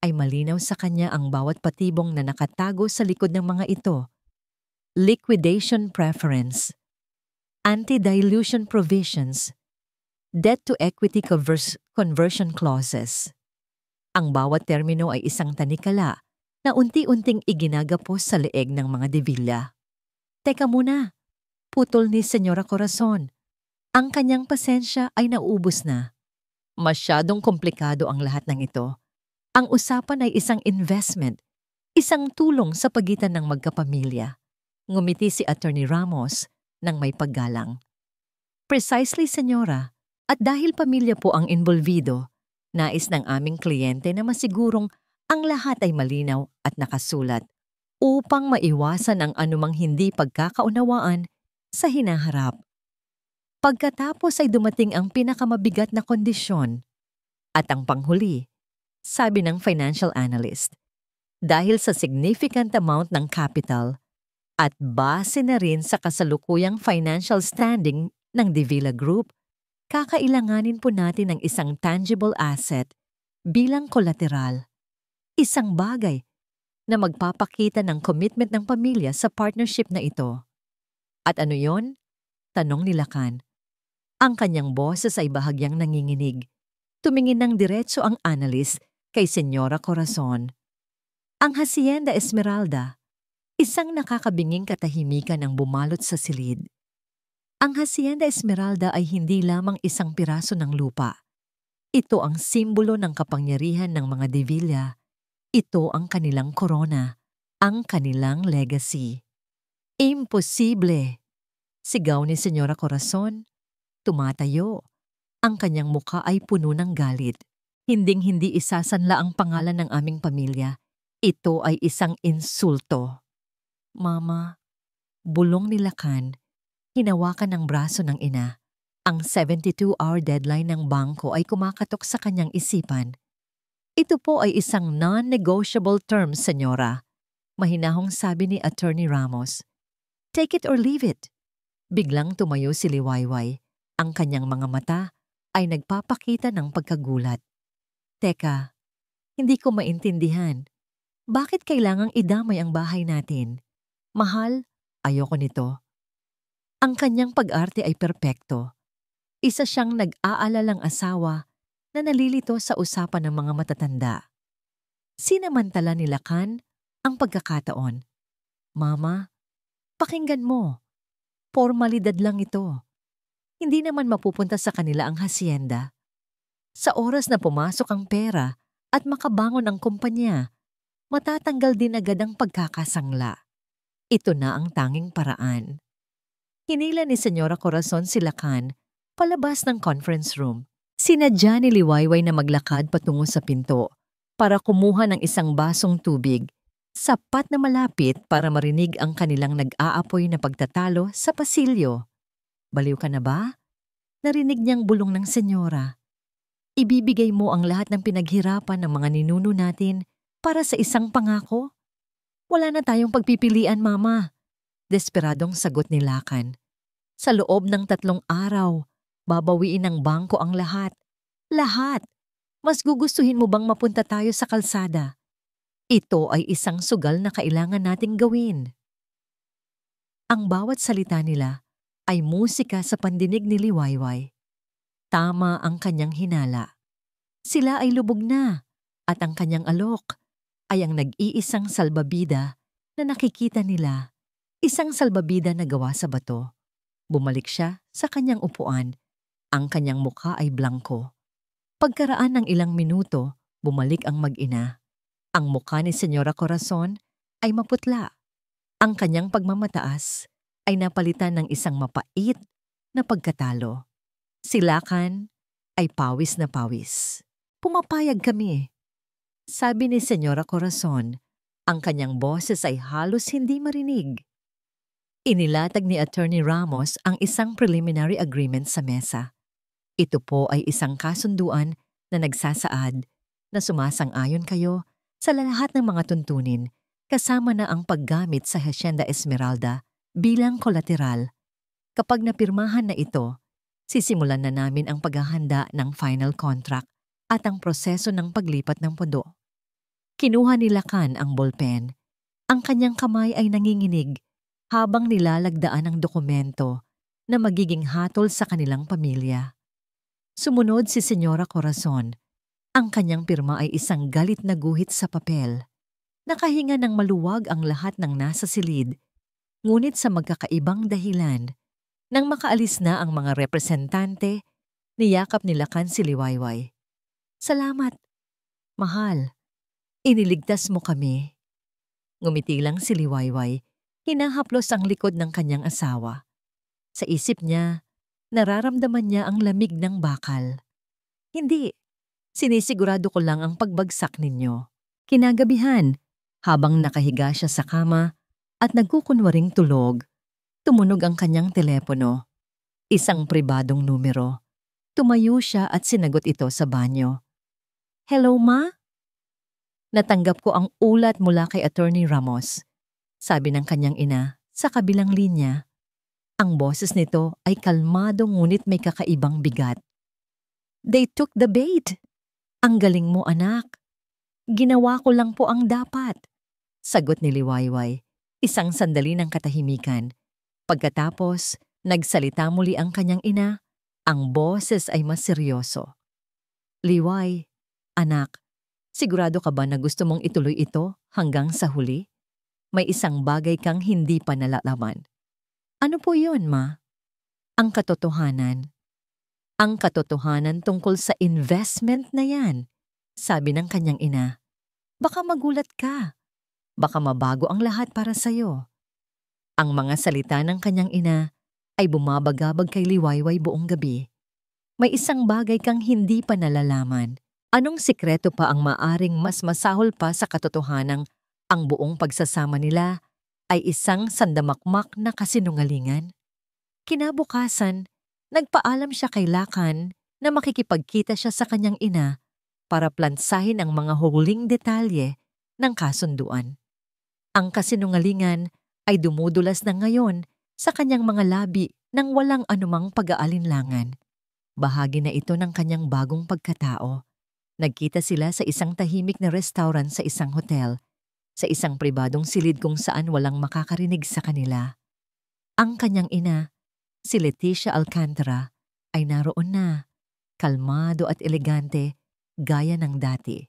ay malinaw sa kanya ang bawat patibong na nakatago sa likod ng mga ito. Liquidation preference, anti-dilution provisions, debt-to-equity conversion clauses. Ang bawat termino ay isang tanikala na unti-unting iginagapos sa leeg ng mga De Villa. Teka muna, putol ni Senyora Corazon. Ang kanyang pasensya ay nauubos na. Masyadong komplikado ang lahat ng ito. Ang usapan ay isang investment, isang tulong sa pagitan ng magkapamilya. Ngumiti si Attorney Ramos nang may paggalang. Precisely, Senyora, at dahil pamilya po ang involvido, nais ng aming kliyente na masigurong ang lahat ay malinaw at nakasulat upang maiwasan ang anumang hindi pagkakaunawaan sa hinaharap. Pagkatapos ay dumating ang pinakamabigat na kondisyon at ang panghuli, sabi ng financial analyst. Dahil sa significant amount ng capital, At base na rin sa kasalukuyang financial standing ng Divila Group, kakailanganin po natin ng isang tangible asset bilang kolateral. Isang bagay na magpapakita ng commitment ng pamilya sa partnership na ito. At ano yon? Tanong ni Lacan. Ang kanyang boses ay bahagyang nanginginig. Tumingin ng diretso ang analyst kay Senyora Corazon. Ang Hacienda Esmeralda, isang nakakabinging katahimikan ang bumalot sa silid. Ang Hacienda Esmeralda ay hindi lamang isang piraso ng lupa. Ito ang simbolo ng kapangyarihan ng mga De Villa. Ito ang kanilang korona, ang kanilang legacy. Imposible! Sigaw ni Senyora Corazon. Tumatayo. Ang kanyang muka ay puno ng galit. Hinding-hindi isasanla ang pangalan ng aming pamilya. Ito ay isang insulto. Mama, bulong ni Lacan, hinawakan ng braso ng ina. Ang 72-hour deadline ng bangko ay kumakatok sa kanyang isipan. Ito po ay isang non-negotiable term, senyora. Mahinahong sabi ni Attorney Ramos. Take it or leave it. Biglang tumayo si Liwayway. Ang kanyang mga mata ay nagpapakita ng pagkagulat. Teka, hindi ko maintindihan. Bakit kailangang idamay ang bahay natin? Mahal, ayoko nito. Ang kanyang pag-arte ay perpekto. Isa siyang nag-aalalang asawa na nalilito sa usapan ng mga matatanda. Sinamantala ni Lacan ang pagkakataon. Mama, pakinggan mo. Formalidad lang ito. Hindi naman mapupunta sa kanila ang hacienda. Sa oras na pumasok ang pera at makabangon ang kumpanya, matatanggal din agad ang pagkakasangla. Ito na ang tanging paraan. Hinila ni Senyora Corazon si Lacan palabas ng conference room. Sinadya ni Liwayway na maglakad patungo sa pinto para kumuha ng isang basong tubig, sapat na malapit para marinig ang kanilang nag-aapoy na pagtatalo sa pasilyo. Baliw ka na ba? Narinig niyang bulong ng senyora. Ibibigay mo ang lahat ng pinaghirapan ng mga ninuno natin para sa isang pangako? Wala na tayong pagpipilian, Mama. Desperadong sagot ni Lacan. Sa loob ng 3 araw, babawiin ng bangko ang lahat. Lahat! Mas gugustuhin mo bang mapunta tayo sa kalsada? Ito ay isang sugal na kailangan nating gawin. Ang bawat salita nila ay musika sa pandinig ni Liwayway. Tama ang kanyang hinala. Sila ay lubog na at ang kanyang alok ay ang nag-iisang salbabida na nakikita nila, isang salbabida na gawa sa bato. Bumalik siya sa kanyang upuan. Ang kanyang mukha ay blangko. Pagkaraan ng ilang minuto, bumalik ang mag-ina. Ang mukha ni Senyora Corazon ay maputla. Ang kanyang pagmamataas ay napalitan ng isang mapait na pagkatalo. Si Lacan ay pawis na pawis. Pumapayag kami. Sabi ni Senyora Corazon, ang kanyang boses ay halos hindi marinig. Inilatag ni Attorney Ramos ang isang preliminary agreement sa mesa. Ito po ay isang kasunduan na nagsasaad na sumasang-ayon kayo sa lahat ng mga tuntunin kasama na ang paggamit sa Hacienda Esmeralda bilang kolateral. Kapag napirmahan na ito, sisimulan na namin ang paghahanda ng final contract at ang proseso ng paglipat ng pondo. Kinuha ni Lacan ang ballpen. Ang kanyang kamay ay nanginginig habang nilalagdaan ang dokumento na magiging hatol sa kanilang pamilya. Sumunod si Senyora Corazon. Ang kanyang pirma ay isang galit na guhit sa papel. Nakahinga ng maluwag ang lahat ng nasa silid, ngunit sa magkakaibang dahilan. Nang makaalis na ang mga representante, niyakap ni Lacan si Liwayway. Salamat, mahal. Iniligtas mo kami. Ngumiti lang si Liwayway, hinahaplos ang likod ng kanyang asawa. Sa isip niya, nararamdaman niya ang lamig ng bakal. Hindi, sinisigurado ko lang ang pagbagsak ninyo. Kinagabihan, habang nakahiga siya sa kama at nagkukunwaring tulog, tumunog ang kanyang telepono. Isang pribadong numero. Tumayo siya at sinagot ito sa banyo. Hello, Ma? Natanggap ko ang ulat mula kay Attorney Ramos. Sabi ng kanyang ina, Sa kabilang linya, ang boses nito ay kalmado ngunit may kakaibang bigat. They took the bait. Ang galing mo, anak. Ginawa ko lang po ang dapat. Sagot ni Liwayway, isang sandali ng katahimikan. Pagkatapos, nagsalita muli ang kanyang ina. Ang boses ay mas seryoso. Liway, anak, sigurado ka ba na gusto mong ituloy ito hanggang sa huli? May isang bagay kang hindi pa nalalaman. Ano po yun, ma? Ang katotohanan. Ang katotohanan tungkol sa investment na yan, sabi ng kanyang ina. Baka magulat ka. Baka mabago ang lahat para sa'yo. Ang mga salita ng kanyang ina ay bumabagabag kay Liwayway buong gabi. May isang bagay kang hindi pa nalalaman. Anong sikreto pa ang maaring mas masahol pa sa katotohanang ang buong pagsasama nila ay isang sandamakmak na kasinungalingan? Kinabukasan, nagpaalam siya kay Lakan na makikipagkita siya sa kanyang ina para plansahin ang mga huling detalye ng kasunduan. Ang kasinungalingan ay dumudulas na ngayon sa kanyang mga labi nang walang anumang pag-aalinlangan. Bahagi na ito ng kanyang bagong pagkatao. Nagkita sila sa isang tahimik na restaurant sa isang hotel, sa isang pribadong silid kung saan walang makakarinig sa kanila. Ang kanyang ina, si Leticia Alcantara, ay naroon na, kalmado at elegante, gaya ng dati.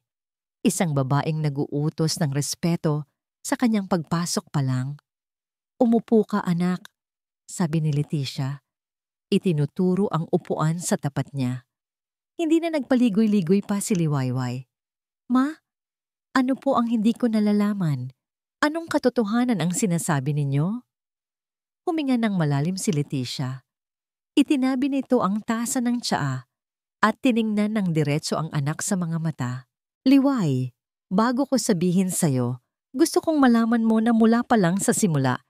Isang babaeng naguutos ng respeto sa kanyang pagpasok pa lang. Umupo ka, anak, sabi ni Leticia. Itinuturo ang upuan sa tapat niya. Hindi na nagpaligoy-ligoy pa si Liwayway. Ma, ano po ang hindi ko nalalaman? Anong katotohanan ang sinasabi ninyo? Huminga ng malalim si Leticia. Itinabi nito ang tasa ng tsaa at tiningnan ng diretso ang anak sa mga mata. Liway, bago ko sabihin sa'yo, gusto kong malaman mo na mula pa lang sa simula,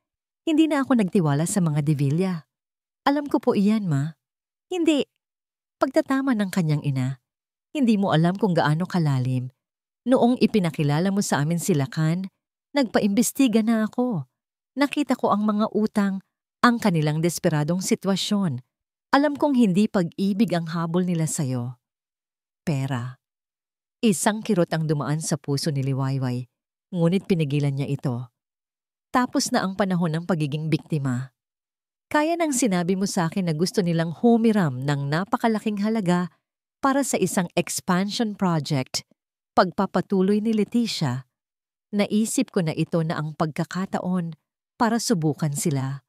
hindi na ako nagtiwala sa mga Devilla. Alam ko po iyan, ma. Hindi. Pagtatama ng kanyang ina, hindi mo alam kung gaano kalalim. Noong ipinakilala mo sa amin si Lakan, nagpaimbestiga na ako. Nakita ko ang mga utang, ang kanilang desperadong sitwasyon. Alam kong hindi pag-ibig ang habol nila sa'yo. Pera. Isang kirot ang dumaan sa puso ni Liwayway, ngunit pinigilan niya ito. Tapos na ang panahon ng pagiging biktima. Kaya nang sinabi mo sa akin na gusto nilang humiram ng napakalaking halaga para sa isang expansion project, pagpapatuloy ni Leticia, naisip ko na ito na ang pagkakataon para subukan sila,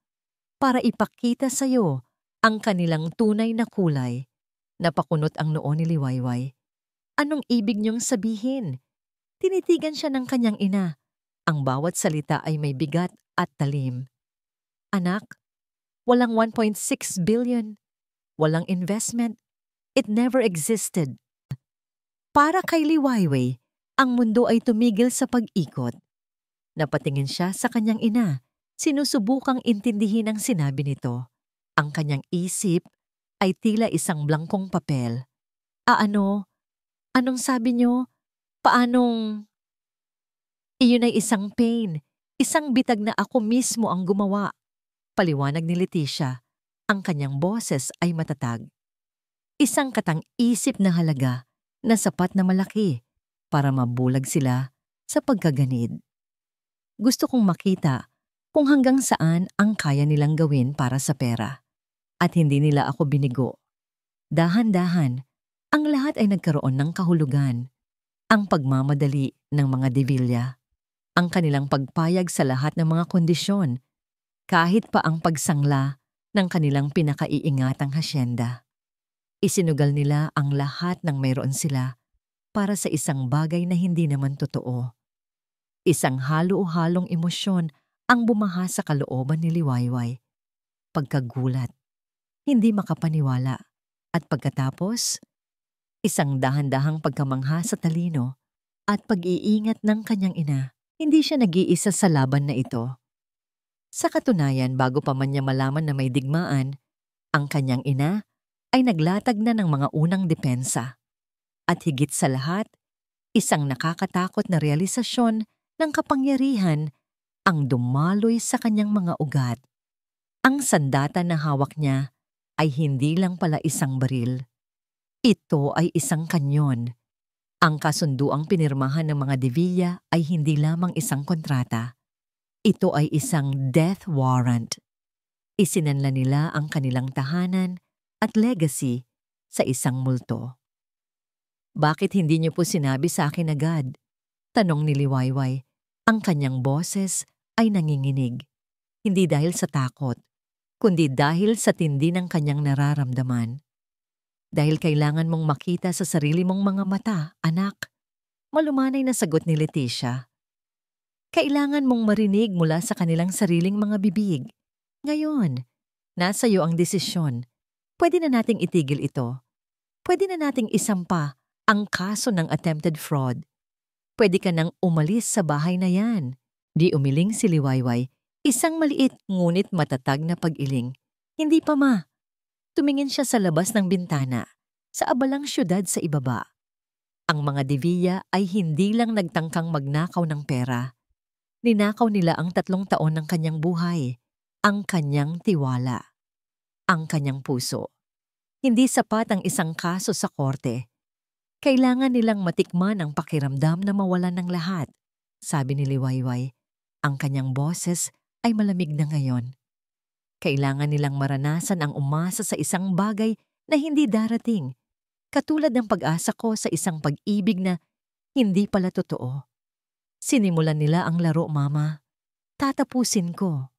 para ipakita sa iyo ang kanilang tunay na kulay. Napakunot ang noo ni Liwayway. Anong ibig niyong sabihin? Tinitigan siya ng kanyang ina. Ang bawat salita ay may bigat at talim. Anak, walang 1.6 billion. Walang investment. It never existed. Para kay Liwayway, ang mundo ay tumigil sa pag-ikot. Napatingin siya sa kanyang ina. Sinusubukang intindihin ang sinabi nito. Ang kanyang isip ay tila isang blangkong papel. Ano? Anong sabi niyo? Paanong? Iyon ay isang pain. Isang bitag na ako mismo ang gumawa. Paliwanag ni Leticia, ang kanyang boses ay matatag. Isang katang-isip na halaga na sapat na malaki para mabulag sila sa pagkaganid. Gusto kong makita kung hanggang saan ang kaya nilang gawin para sa pera. At hindi nila ako binigo. Dahan-dahan, ang lahat ay nagkaroon ng kahulugan. Ang pagmamadali ng mga Devilla, ang kanilang pagpayag sa lahat ng mga kondisyon, kahit pa ang pagsangla ng kanilang pinakaiingatang hasyenda. Isinugal nila ang lahat ng mayroon sila para sa isang bagay na hindi naman totoo. Isang halo-halong emosyon ang bumaha sa kalooban ni Liwayway. Pagkagulat, hindi makapaniwala, at pagkatapos, isang dahan-dahang pagkamangha sa talino at pag-iingat ng kanyang ina. Hindi siya nag-iisa sa laban na ito. Sa katunayan, bago pa man niya malaman na may digmaan, ang kanyang ina ay naglatag na ng mga unang depensa. At higit sa lahat, isang nakakatakot na realisasyon ng kapangyarihan ang dumaloy sa kanyang mga ugat. Ang sandata na hawak niya ay hindi lang pala isang baril. Ito ay isang kanyon. Ang kasunduang pinirmahan ng mga Devilla ay hindi lamang isang kontrata. Ito ay isang death warrant. Isinanla nila ang kanilang tahanan at legacy sa isang multo. "Bakit hindi niyo po sinabi sa akin agad?" tanong ni Liwayway. Ang kanyang boses ay nanginginig. Hindi dahil sa takot, kundi dahil sa tindi ng kanyang nararamdaman. "Dahil kailangan mong makita sa sarili mong mga mata, anak," malumanay na sagot ni Leticia. "Kailangan mong marinig mula sa kanilang sariling mga bibig. Ngayon, nasa iyo ang desisyon. Pwede na nating itigil ito. Pwede na nating isampa ang kaso ng attempted fraud. Pwede ka nang umalis sa bahay na yan." Di umiling si Liwayway. Isang maliit ngunit matatag na pag-iling. "Hindi pa, ma." Tumingin siya sa labas ng bintana, sa abalang syudad sa ibaba. Ang mga Devilla ay hindi lang nagtangkang magnakaw ng pera. Ninakaw nila ang 3 taon ng kanyang buhay, ang kanyang tiwala, ang kanyang puso. Hindi sapat ang isang kaso sa korte. Kailangan nilang matikman ang pakiramdam na mawalan ng lahat, sabi ni Liwayway. Ang kanyang boses ay malamig na ngayon. Kailangan nilang maranasan ang umasa sa isang bagay na hindi darating, katulad ng pag-asa ko sa isang pag-ibig na hindi pala totoo. Sinimulan nila ang laro, Mama. Tatapusin ko.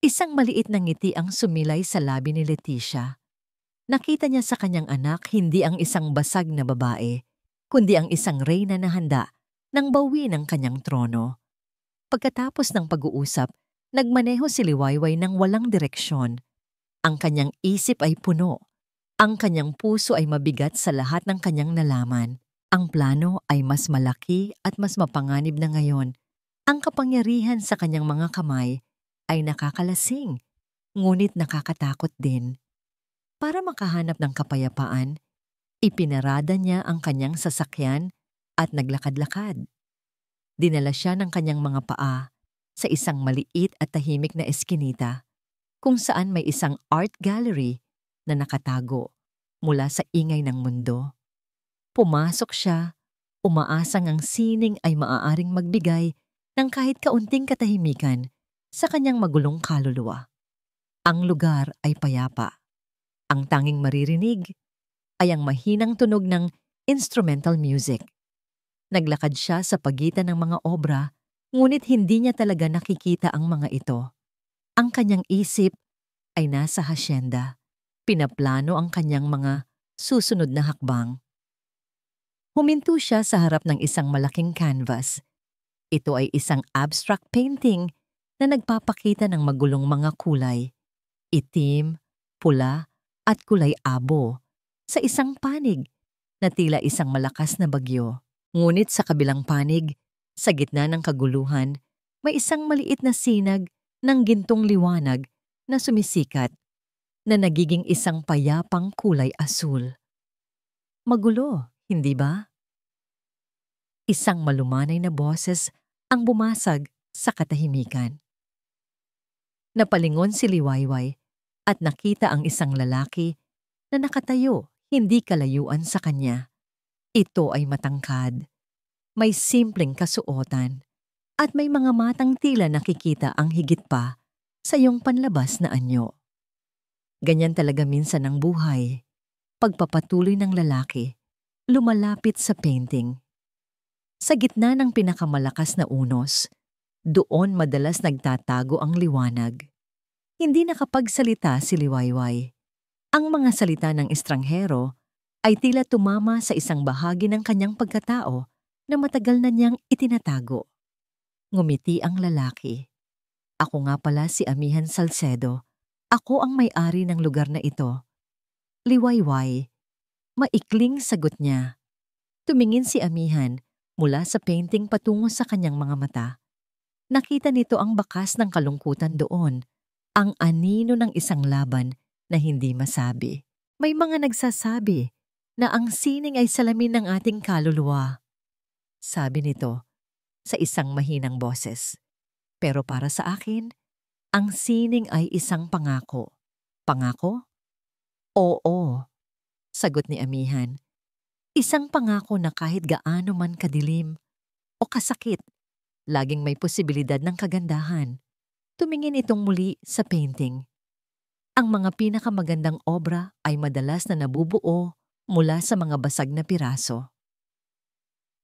Isang maliit na ngiti ang sumilay sa labi ni Leticia. Nakita niya sa kanyang anak hindi ang isang basag na babae, kundi ang isang reyna na handa nang bawi ng kanyang trono. Pagkatapos ng pag-uusap, nagmaneho si Liwayway ng walang direksyon. Ang kanyang isip ay puno. Ang kanyang puso ay mabigat sa lahat ng kanyang nalaman. Ang plano ay mas malaki at mas mapanganib na ngayon. Ang kapangyarihan sa kanyang mga kamay ay nakakalasing, ngunit nakakatakot din. Para makahanap ng kapayapaan, ipinarada niya ang kanyang sasakyan at naglakad-lakad. Dinala siya ng kanyang mga paa sa isang maliit at tahimik na eskinita, kung saan may isang art gallery na nakatago mula sa ingay ng mundo. Pumasok siya, umaasang ang sining ay maaaring magbigay ng kahit kaunting katahimikan sa kanyang magulong kaluluwa. Ang lugar ay payapa. Ang tanging maririnig ay ang mahinang tunog ng instrumental music. Naglakad siya sa pagitan ng mga obra, ngunit hindi niya talaga nakikita ang mga ito. Ang kanyang isip ay nasa hasyenda. Pinaplano ang kanyang mga susunod na hakbang. Huminto siya sa harap ng isang malaking canvas. Ito ay isang abstract painting na nagpapakita ng magulong mga kulay. Itim, pula, at kulay abo sa isang panig na tila isang malakas na bagyo. Ngunit sa kabilang panig, sa gitna ng kaguluhan, may isang maliit na sinag ng gintong liwanag na sumisikat na nagiging isang payapang kulay asul. Magulo, hindi ba? Isang malumanay na boses ang bumasag sa katahimikan. Napalingon si Liwayway at nakita ang isang lalaki na nakatayo hindi kalayuan sa kanya. Ito ay matangkad, may simpleng kasuotan, at may mga matang tila nakikita ang higit pa sa iyong panlabas na anyo. Ganyan talaga minsan ang buhay. Pagpapatuloy ng lalaki, lumalapit sa painting. Sa gitna ng pinakamalakas na unos, doon madalas nagtatago ang liwanag. Hindi nakapagsalita si Liwayway. Ang mga salita ng estranghero ay tila tumama sa isang bahagi ng kanyang pagkatao na matagal na niyang itinatago. Ngumiti ang lalaki. "Ako nga pala si Amihan Salcedo. Ako ang may-ari ng lugar na ito." "Liwayway," maikling sagot niya. Tumingin si Amihan mula sa painting patungo sa kanyang mga mata. Nakita nito ang bakas ng kalungkutan doon, ang anino ng isang laban na hindi masabi. May mga nagsasabi na ang sining ay salamin ng ating kaluluwa, sabi nito sa isang mahinang boses. Pero para sa akin, ang sining ay isang pangako. Pangako? Oo, sagot ni amihan. Isang pangako na kahit gaano man kadilim o kasakit, laging may posibilidad ng kagandahan. Tumingin itong muli sa painting. Ang mga pinakamagandang obra ay madalas na nabubuo mula sa mga basag na piraso.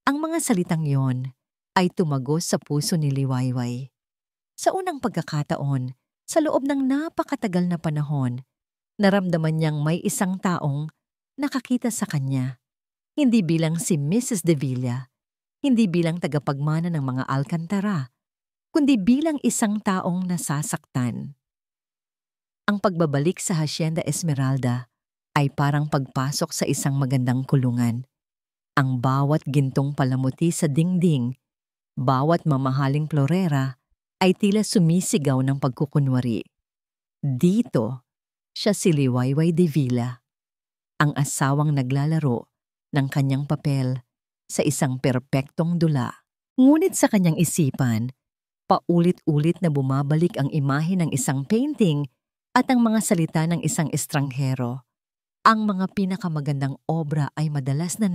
Ang mga salitang yon ay tumagos sa puso ni Liwayway. Sa unang pagkakataon, sa loob ng napakatagal na panahon, naramdaman niyang may isang taong nakakita sa kanya. Hindi bilang si Mrs. De Villa, hindi bilang tagapagmana ng mga Alcantara, kundi bilang isang taong nasasaktan. Ang pagbabalik sa Hacienda Esmeralda ay parang pagpasok sa isang magandang kulungan. Ang bawat gintong palamuti sa dingding, bawat mamahaling florera ay tila sumisigaw ng pagkukunwari. Dito, siya si Liwayway de Villa, ang asawang naglalaro ng kanyang papel sa isang perpektong dula. Ngunit sa kanyang isipan, paulit-ulit na bumabalik ang imahe ng isang painting at ang mga salita ng isang estranghero. Ang mga pinakamagandang obra ay madalas na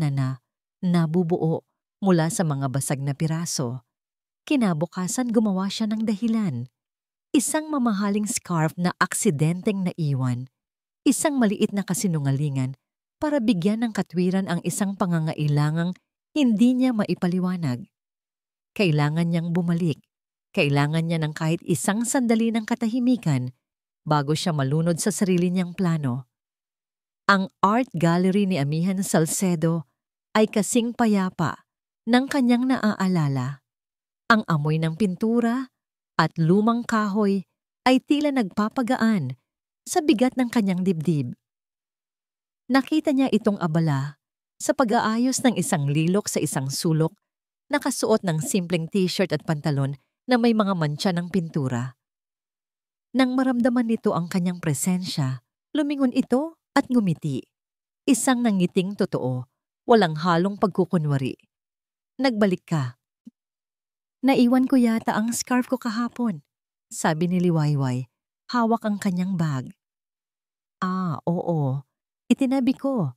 nabubuo mula sa mga basag na piraso. Kinabukasan gumawa siya ng dahilan. Isang mamahaling scarf na aksidenteng naiwan. Isang maliit na kasinungalingan para bigyan ng katwiran ang isang pangangailangang hindi niya maipaliwanag. Kailangan niyang bumalik. Kailangan niya ng kahit isang sandali ng katahimikan bago siya malunod sa sarili niyang plano. Ang art gallery ni Amihan Salcedo ay kasing payapa ng kanyang naaalala. Ang amoy ng pintura at lumang kahoy ay tila nagpapagaan sa bigat ng kanyang dibdib. Nakita niya itong abala sa pag-aayos ng isang lilok sa isang sulok, nakasuot ng simpleng t-shirt at pantalon na may mga mantsa ng pintura. Nang maramdaman nito ang kanyang presensya, lumingon ito at ngumiti. Isang nangiting totoo, walang halong pagkukunwari. Nagbalik ka. Naiwan ko yata ang scarf ko kahapon, sabi ni Liwayway, hawak ang kanyang bag. Oo, itinabi ko,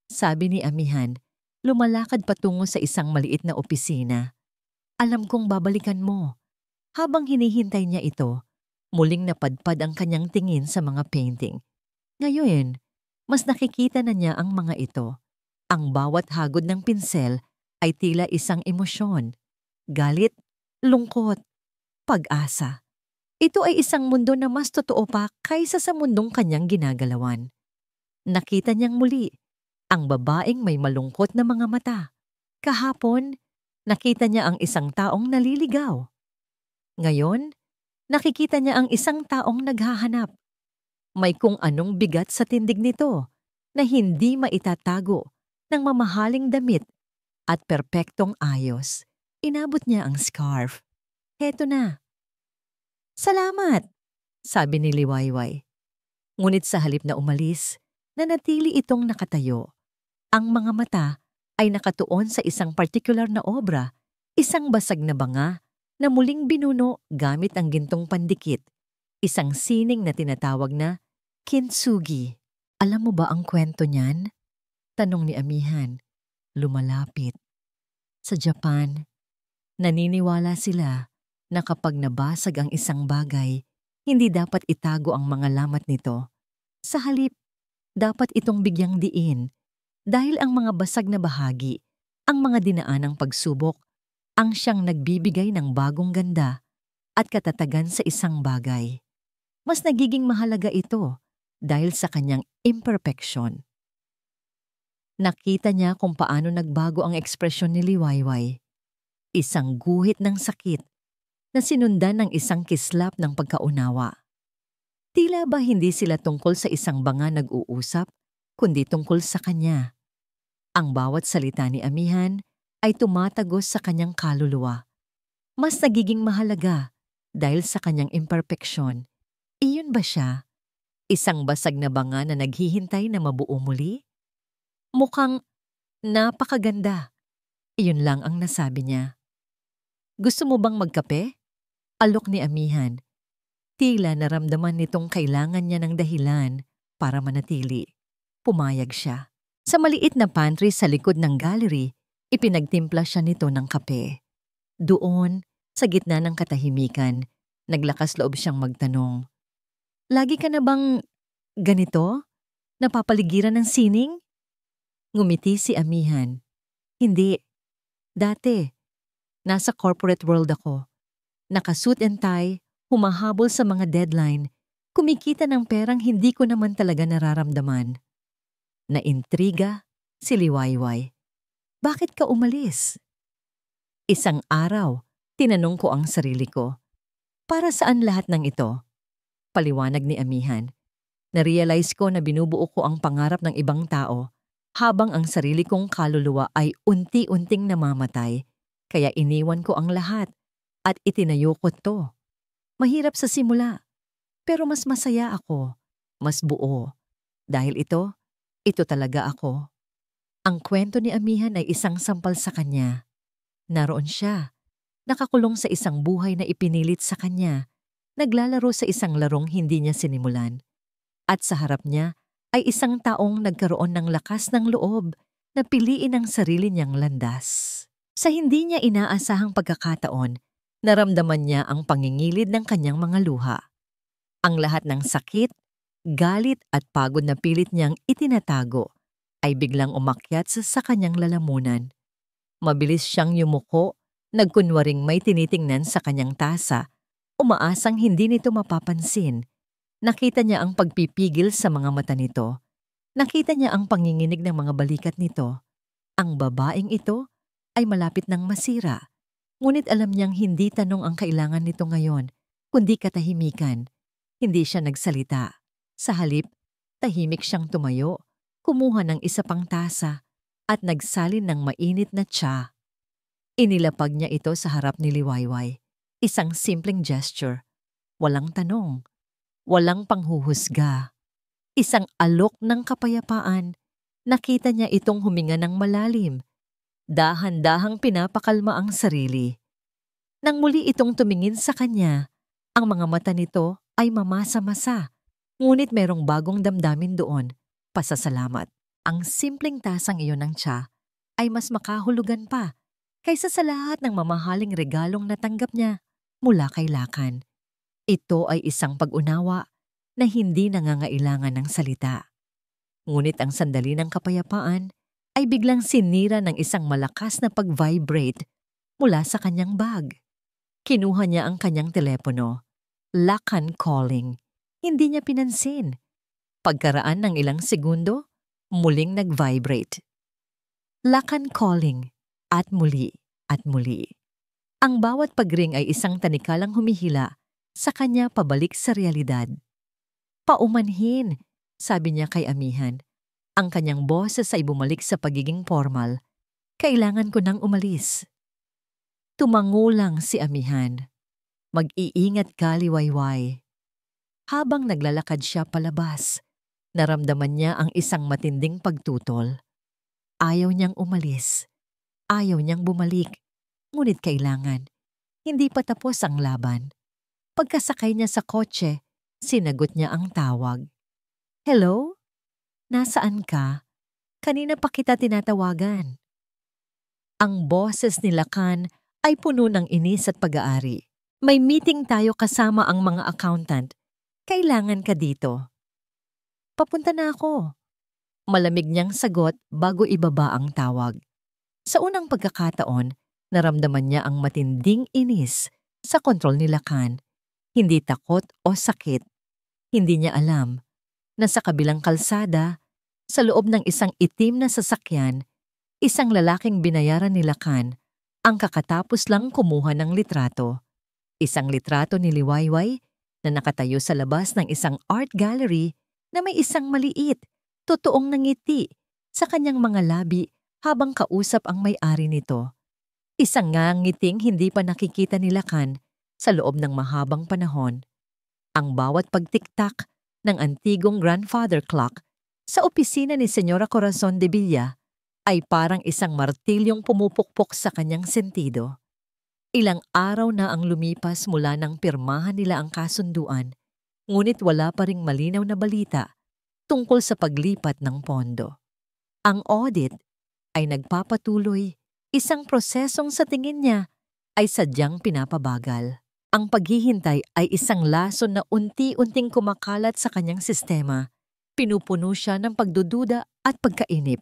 sabi ni Amihan, lumalakad patungo sa isang maliit na opisina. Alam kong babalikan mo. Habang hinihintay niya ito, muling napadpad ang kanyang tingin sa mga painting. Ngayon, mas nakikita na niya ang mga ito. Ang bawat hagod ng pinsel ay tila isang emosyon. Galit, lungkot, pag-asa. Ito ay isang mundo na mas totoo pa kaysa sa mundong kanyang ginagalawan. Nakita niyang muli ang babaeng may malungkot na mga mata. Kahapon, nakita niya ang isang taong naliligaw. Ngayon, nakikita niya ang isang taong naghahanap. May kung anong bigat sa tindig nito na hindi maitatago ng mamahaling damit at perpektong ayos. Inabot niya ang scarf. Heto na. Salamat, sabi ni Liwayway. Ngunit sa halip na umalis, nanatili itong nakatayo. Ang mga mata ay nakatuon sa isang partikular na obra, isang basag na banga na muling binuno gamit ang gintong pandikit, isang sining na tinatawag na kintsugi. Alam mo ba ang kwento niyan? Tanong ni Amihan, lumalapit. Sa Japan, naniniwala sila na kapag nabasag ang isang bagay, hindi dapat itago ang mga lamat nito. Sa halip, dapat itong bigyang diin dahil ang mga basag na bahagi, ang mga dinaanang pagsubok, ang siyang nagbibigay ng bagong ganda at katatagan sa isang bagay. Mas nagiging mahalaga ito dahil sa kanyang imperfection. Nakita niya kung paano nagbago ang ekspresyon ni Liwayway. Isang guhit ng sakit na sinundan ng isang kislap ng pagkaunawa. Tila ba hindi sila tungkol sa isang banga nag-uusap, kundi tungkol sa kanya. Ang bawat salita ni Amihan ay tumatagos sa kanyang kaluluwa. Mas nagiging mahalaga dahil sa kanyang imperfeksyon. Iyon ba siya? Isang basag na banga na naghihintay na mabuo muli? Mukhang napakaganda. Iyon lang ang nasabi niya. Gusto mo bang magkape? Alok ni Amihan. Tila naramdaman nitong kailangan niya ng dahilan para manatili. Pumayag siya. Sa maliit na pantry sa likod ng gallery, ipinagtimpla siya nito ng kape. Doon, sa gitna ng katahimikan, naglakas loob siyang magtanong. Lagi ka na bang ganito? Napapaligiran ng sining? Ngumiti si Amihan. Hindi. Dati, nasa corporate world ako. Naka-suit and tie, humahabol sa mga deadline, kumikita ng perang hindi ko naman talaga nararamdaman. Naintriga si Liwayway. Bakit ka umalis? Isang araw, tinanong ko ang sarili ko. Para saan lahat ng ito? Paliwanag ni Amihan. Narealize ko na binubuo ko ang pangarap ng ibang tao habang ang sarili kong kaluluwa ay unti-unting namamatay, kaya iniwan ko ang lahat at itinayo ko to. Mahirap sa simula, pero mas masaya ako, mas buo. Dahil ito talaga ako. Ang kwento ni Amihan ay isang sampal sa kanya. Naroon siya, nakakulong sa isang buhay na ipinilit sa kanya, naglalaro sa isang larong hindi niya sinimulan. At sa harap niya ay isang taong nagkaroon ng lakas ng loob na piliin ang sarili niyang landas. Sa hindi niya inaasahang pagkakataon, naramdaman niya ang pangingilid ng kanyang mga luha. Ang lahat ng sakit, galit at pagod na pilit niyang itinatago ay biglang umakyat sa kanyang lalamunan. Mabilis siyang yumuko, nagkunwaring may tinitingnan sa kanyang tasa, umaasang hindi nito mapapansin. Nakita niya ang pagpipigil sa mga mata nito. Nakita niya ang panginginig ng mga balikat nito. Ang babaeng ito ay malapit ng masira. Ngunit alam niyang hindi tanong ang kailangan nito ngayon, kundi katahimikan. Hindi siya nagsalita. Sa halip, tahimik siyang tumayo, kumuha ng isa pang tasa, at nagsalin ng mainit na tsa. Inilapag niya ito sa harap ni Liwayway. Isang simpleng gesture. Walang tanong. Walang panghuhusga. Isang alok ng kapayapaan. Nakita niya itong huminga ng malalim. Dahan-dahang pinapakalma ang sarili. Nang muli itong tumingin sa kanya, ang mga mata nito ay mamasa-masa. Ngunit merong bagong damdamin doon, pasasalamat. Ang simpleng tasang iyon ng tsa ay mas makahulugan pa kaysa sa lahat ng mamahaling regalong natanggap niya mula kay Lakan. Ito ay isang pag-unawa na hindi nangangailangan ng salita. Ngunit ang sandali ng kapayapaan ay biglang sinira ng isang malakas na pag-vibrate mula sa kanyang bag. Kinuha niya ang kanyang telepono. Lakan calling. Hindi niya pinansin. Pagkaraan ng ilang segundo, muling nag-vibrate. Lakan calling. At muli, at muli. Ang bawat pagring ay isang tanikalang humihila sa kanya pabalik sa realidad. Paumanhin, sabi niya kay Amihan. Ang kanyang boses ay bumalik sa pagiging formal. Kailangan ko nang umalis. Tumangulang si Amihan. Mag-iingat ka, Liwayway. Habang naglalakad siya palabas, naramdaman niya ang isang matinding pagtutol. Ayaw niyang umalis. Ayaw niyang bumalik. Ngunit kailangan. Hindi pa tapos ang laban. Pagkasakay niya sa kotse, sinagot niya ang tawag. Hello? Nasaan ka? Kanina pa kita tinatawagan. Ang boses ni Lakan ay puno ng inis at pag-aari. May meeting tayo kasama ang mga accountant. Kailangan ka dito. Papunta na ako. Malamig niyang sagot bago ibaba ang tawag. Sa unang pagkakataon, naramdaman niya ang matinding inis sa kontrol ni Lakan. Hindi takot o sakit. Hindi niya alam na sa kabilang kalsada, sa loob ng isang itim na sasakyan, isang lalaking binayaran ni Lakan ang kakatapos lang kumuha ng litrato. Isang litrato ni Liwayway na nakatayo sa labas ng isang art gallery na may isang maliit, totoong nangiti sa kanyang mga labi habang kausap ang may-ari nito. Isang ngiting hindi pa nakikita ni Lakan sa loob ng mahabang panahon. Ang bawat pagtiktak ng antigong grandfather clock sa opisina ni Señora Corazon de Villa ay parang isang martilyong pumupukpok sa kanyang sentido. Ilang araw na ang lumipas mula nang pirmahan nila ang kasunduan, ngunit wala pa ring malinaw na balita tungkol sa paglipat ng pondo. Ang audit ay nagpapatuloy, isang prosesong sa tingin niya ay sadyang pinapabagal. Ang paghihintay ay isang lason na unti-unting kumakalat sa kanyang sistema. Pinupuno siya ng pagdududa at pagkainip.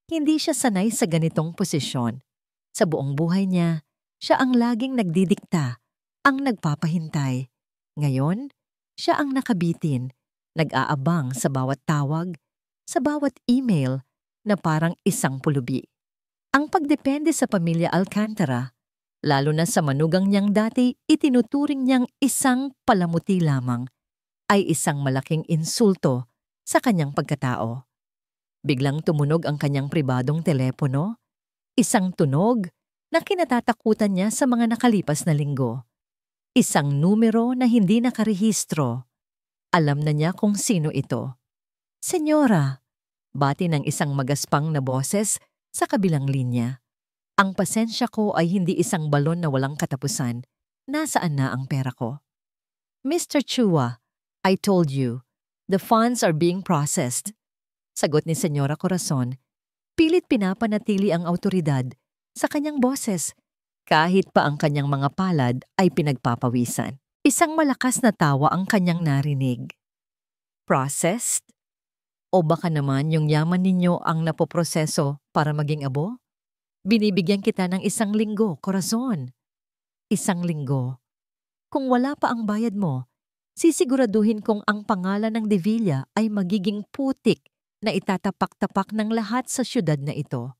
Hindi siya sanay sa ganitong posisyon. Sa buong buhay niya, siya ang laging nagdidikta, ang nagpapahintay. Ngayon, siya ang nakabitin, nag-aabang sa bawat tawag, sa bawat email na parang isang pulubi. Ang pagdepende sa pamilya Alcantara, lalo na sa manugang niyang dati itinuturing niyang isang palamuti lamang, ay isang malaking insulto sa kanyang pagkatao. Biglang tumunog ang kanyang pribadong telepono, isang tunog na kinatatakutan niya sa mga nakalipas na linggo. Isang numero na hindi nakarehistro. Alam na niya kung sino ito. Senyora, bati ng isang magaspang na boses sa kabilang linya. Ang pasensya ko ay hindi isang balon na walang katapusan. Nasaan na ang pera ko? Mr. Chua, I told you, the funds are being processed. Sagot ni Senyora Corazon, pilit pinapanatili ang autoridad sa kanyang boses, kahit pa ang kanyang mga palad ay pinagpapawisan. Isang malakas na tawa ang kanyang narinig. Processed? O baka naman yung yaman ninyo ang napoproseso para maging abo? Binibigyan kita ng 1 linggo, Corazon. 1 linggo. Kung wala pa ang bayad mo, sisiguraduhin kong ang pangalan ng De Villa ay magiging putik na itatapak-tapak ng lahat sa syudad na ito.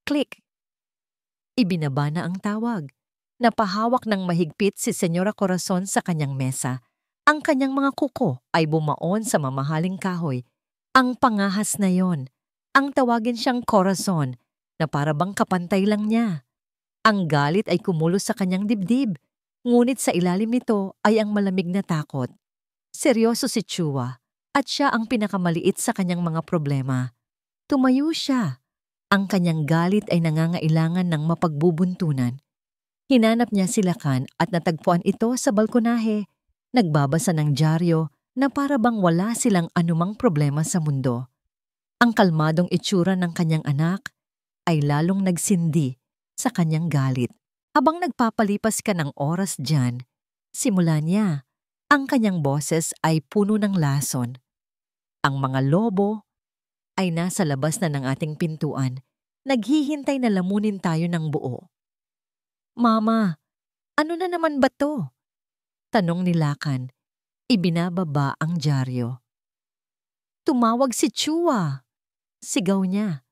Click! Ibinaba na ang tawag. Napahawak ng mahigpit si Senyora Corazon sa kanyang mesa. Ang kanyang mga kuko ay bumaon sa mamahaling kahoy. Ang pangahas na yon, ang tawagin siyang Corazon na para bang kapantay lang niya. Ang galit ay kumulos sa kanyang dibdib, ngunit sa ilalim nito ay ang malamig na takot. Seryoso si Chua at siya ang pinakamaliit sa kanyang mga problema. Tumayo siya. Ang kanyang galit ay nangangailangan ng mapagbubuntunan. Hinanap niya si Lacan at natagpuan ito sa balkonahe, nagbabasa ng dyaryo na para bang wala silang anumang problema sa mundo. Ang kalmadong itsura ng kanyang anak ay lalong nagsindi sa kanyang galit. Habang nagpapalipas ka ng oras dyan, simula niya, ang kanyang boses ay puno ng lason. Ang mga lobo ay nasa labas na ng ating pintuan, naghihintay na lamunin tayo ng buo. Mama, ano na naman ba to? Tanong ni Lacan, ibinababa ang dyaryo. Tumawag si Chua. Sigaw niya.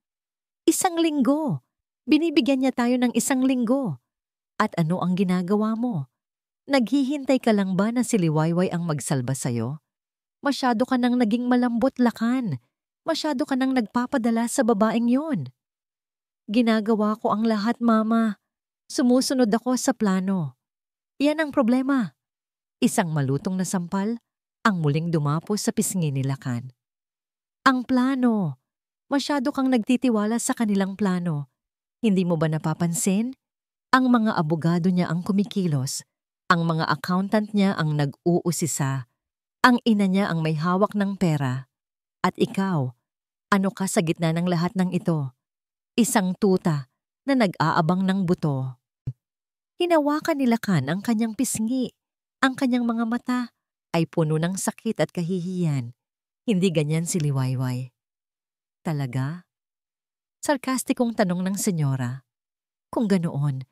1 linggo. Binibigyan niya tayo ng 1 linggo. At ano ang ginagawa mo? Naghihintay ka lang ba na si Liwayway ang magsalba sa'yo? Masyado ka nang naging malambot, Lacan. Masyado ka nang nagpapadala sa babaeng yon. Ginagawa ko ang lahat, Mama. Sumusunod ako sa plano. Iyan ang problema. Isang malutong na sampal ang muling dumapos sa pisngi ni Lacan. Ang plano. Masyado kang nagtitiwala sa kanilang plano. Hindi mo ba napapansin? Ang mga abogado niya ang kumikilos. Ang mga accountant niya ang nag-uusisa. Ang ina niya ang may hawak ng pera. At ikaw, ano ka sa gitna ng lahat ng ito? Isang tuta na nag-aabang ng buto. Hinawakan ni Lacan ang kanyang pisngi. Ang kanyang mga mata ay puno ng sakit at kahihiyan. Hindi ganyan si Liwayway. Talaga? Sarkastikong tanong ng senyora. Kung ganoon,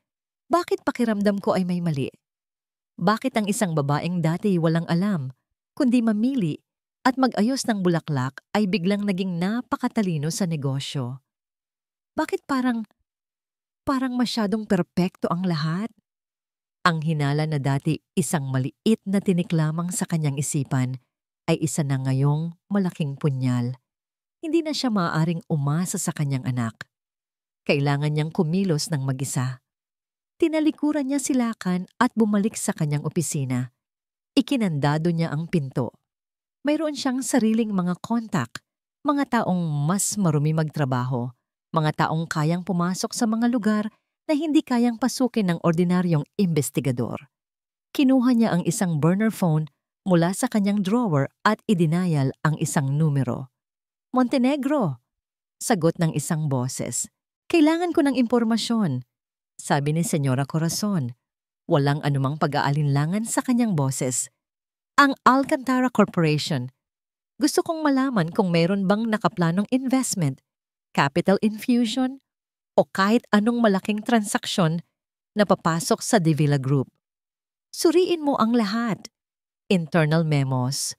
bakit pakiramdam ko ay may mali? Bakit ang isang babaeng dati walang alam, kundi mamili at mag-ayos ng bulaklak ay biglang naging napakatalino sa negosyo? Bakit parang masyadong perpekto ang lahat? Ang hinala na dati isang maliit na tinik lamang sa kanyang isipan ay isa na ngayong malaking punyal. Hindi na siya maaaring umasa sa kanyang anak. Kailangan niyang kumilos ng mag-isa. Tinalikuran niya si Lacan at bumalik sa kanyang opisina. Ikinandado niya ang pinto. Mayroon siyang sariling mga kontak, mga taong mas marumi magtrabaho, mga taong kayang pumasok sa mga lugar na hindi kayang pasukin ng ordinaryong investigador. Kinuha niya ang isang burner phone mula sa kanyang drawer at idinayal ang isang numero. "Montenegro," sagot ng isang boses. "Kailangan ko ng impormasyon," sabi ni Senyora Corazon. Walang anumang pag-aalinlangan sa kanyang boses. "Ang Alcantara Corporation. Gusto kong malaman kung mayroon bang nakaplanong investment, capital infusion, o kahit anong malaking transaksyon na papasok sa Davila Group. Suriin mo ang lahat. Internal memos,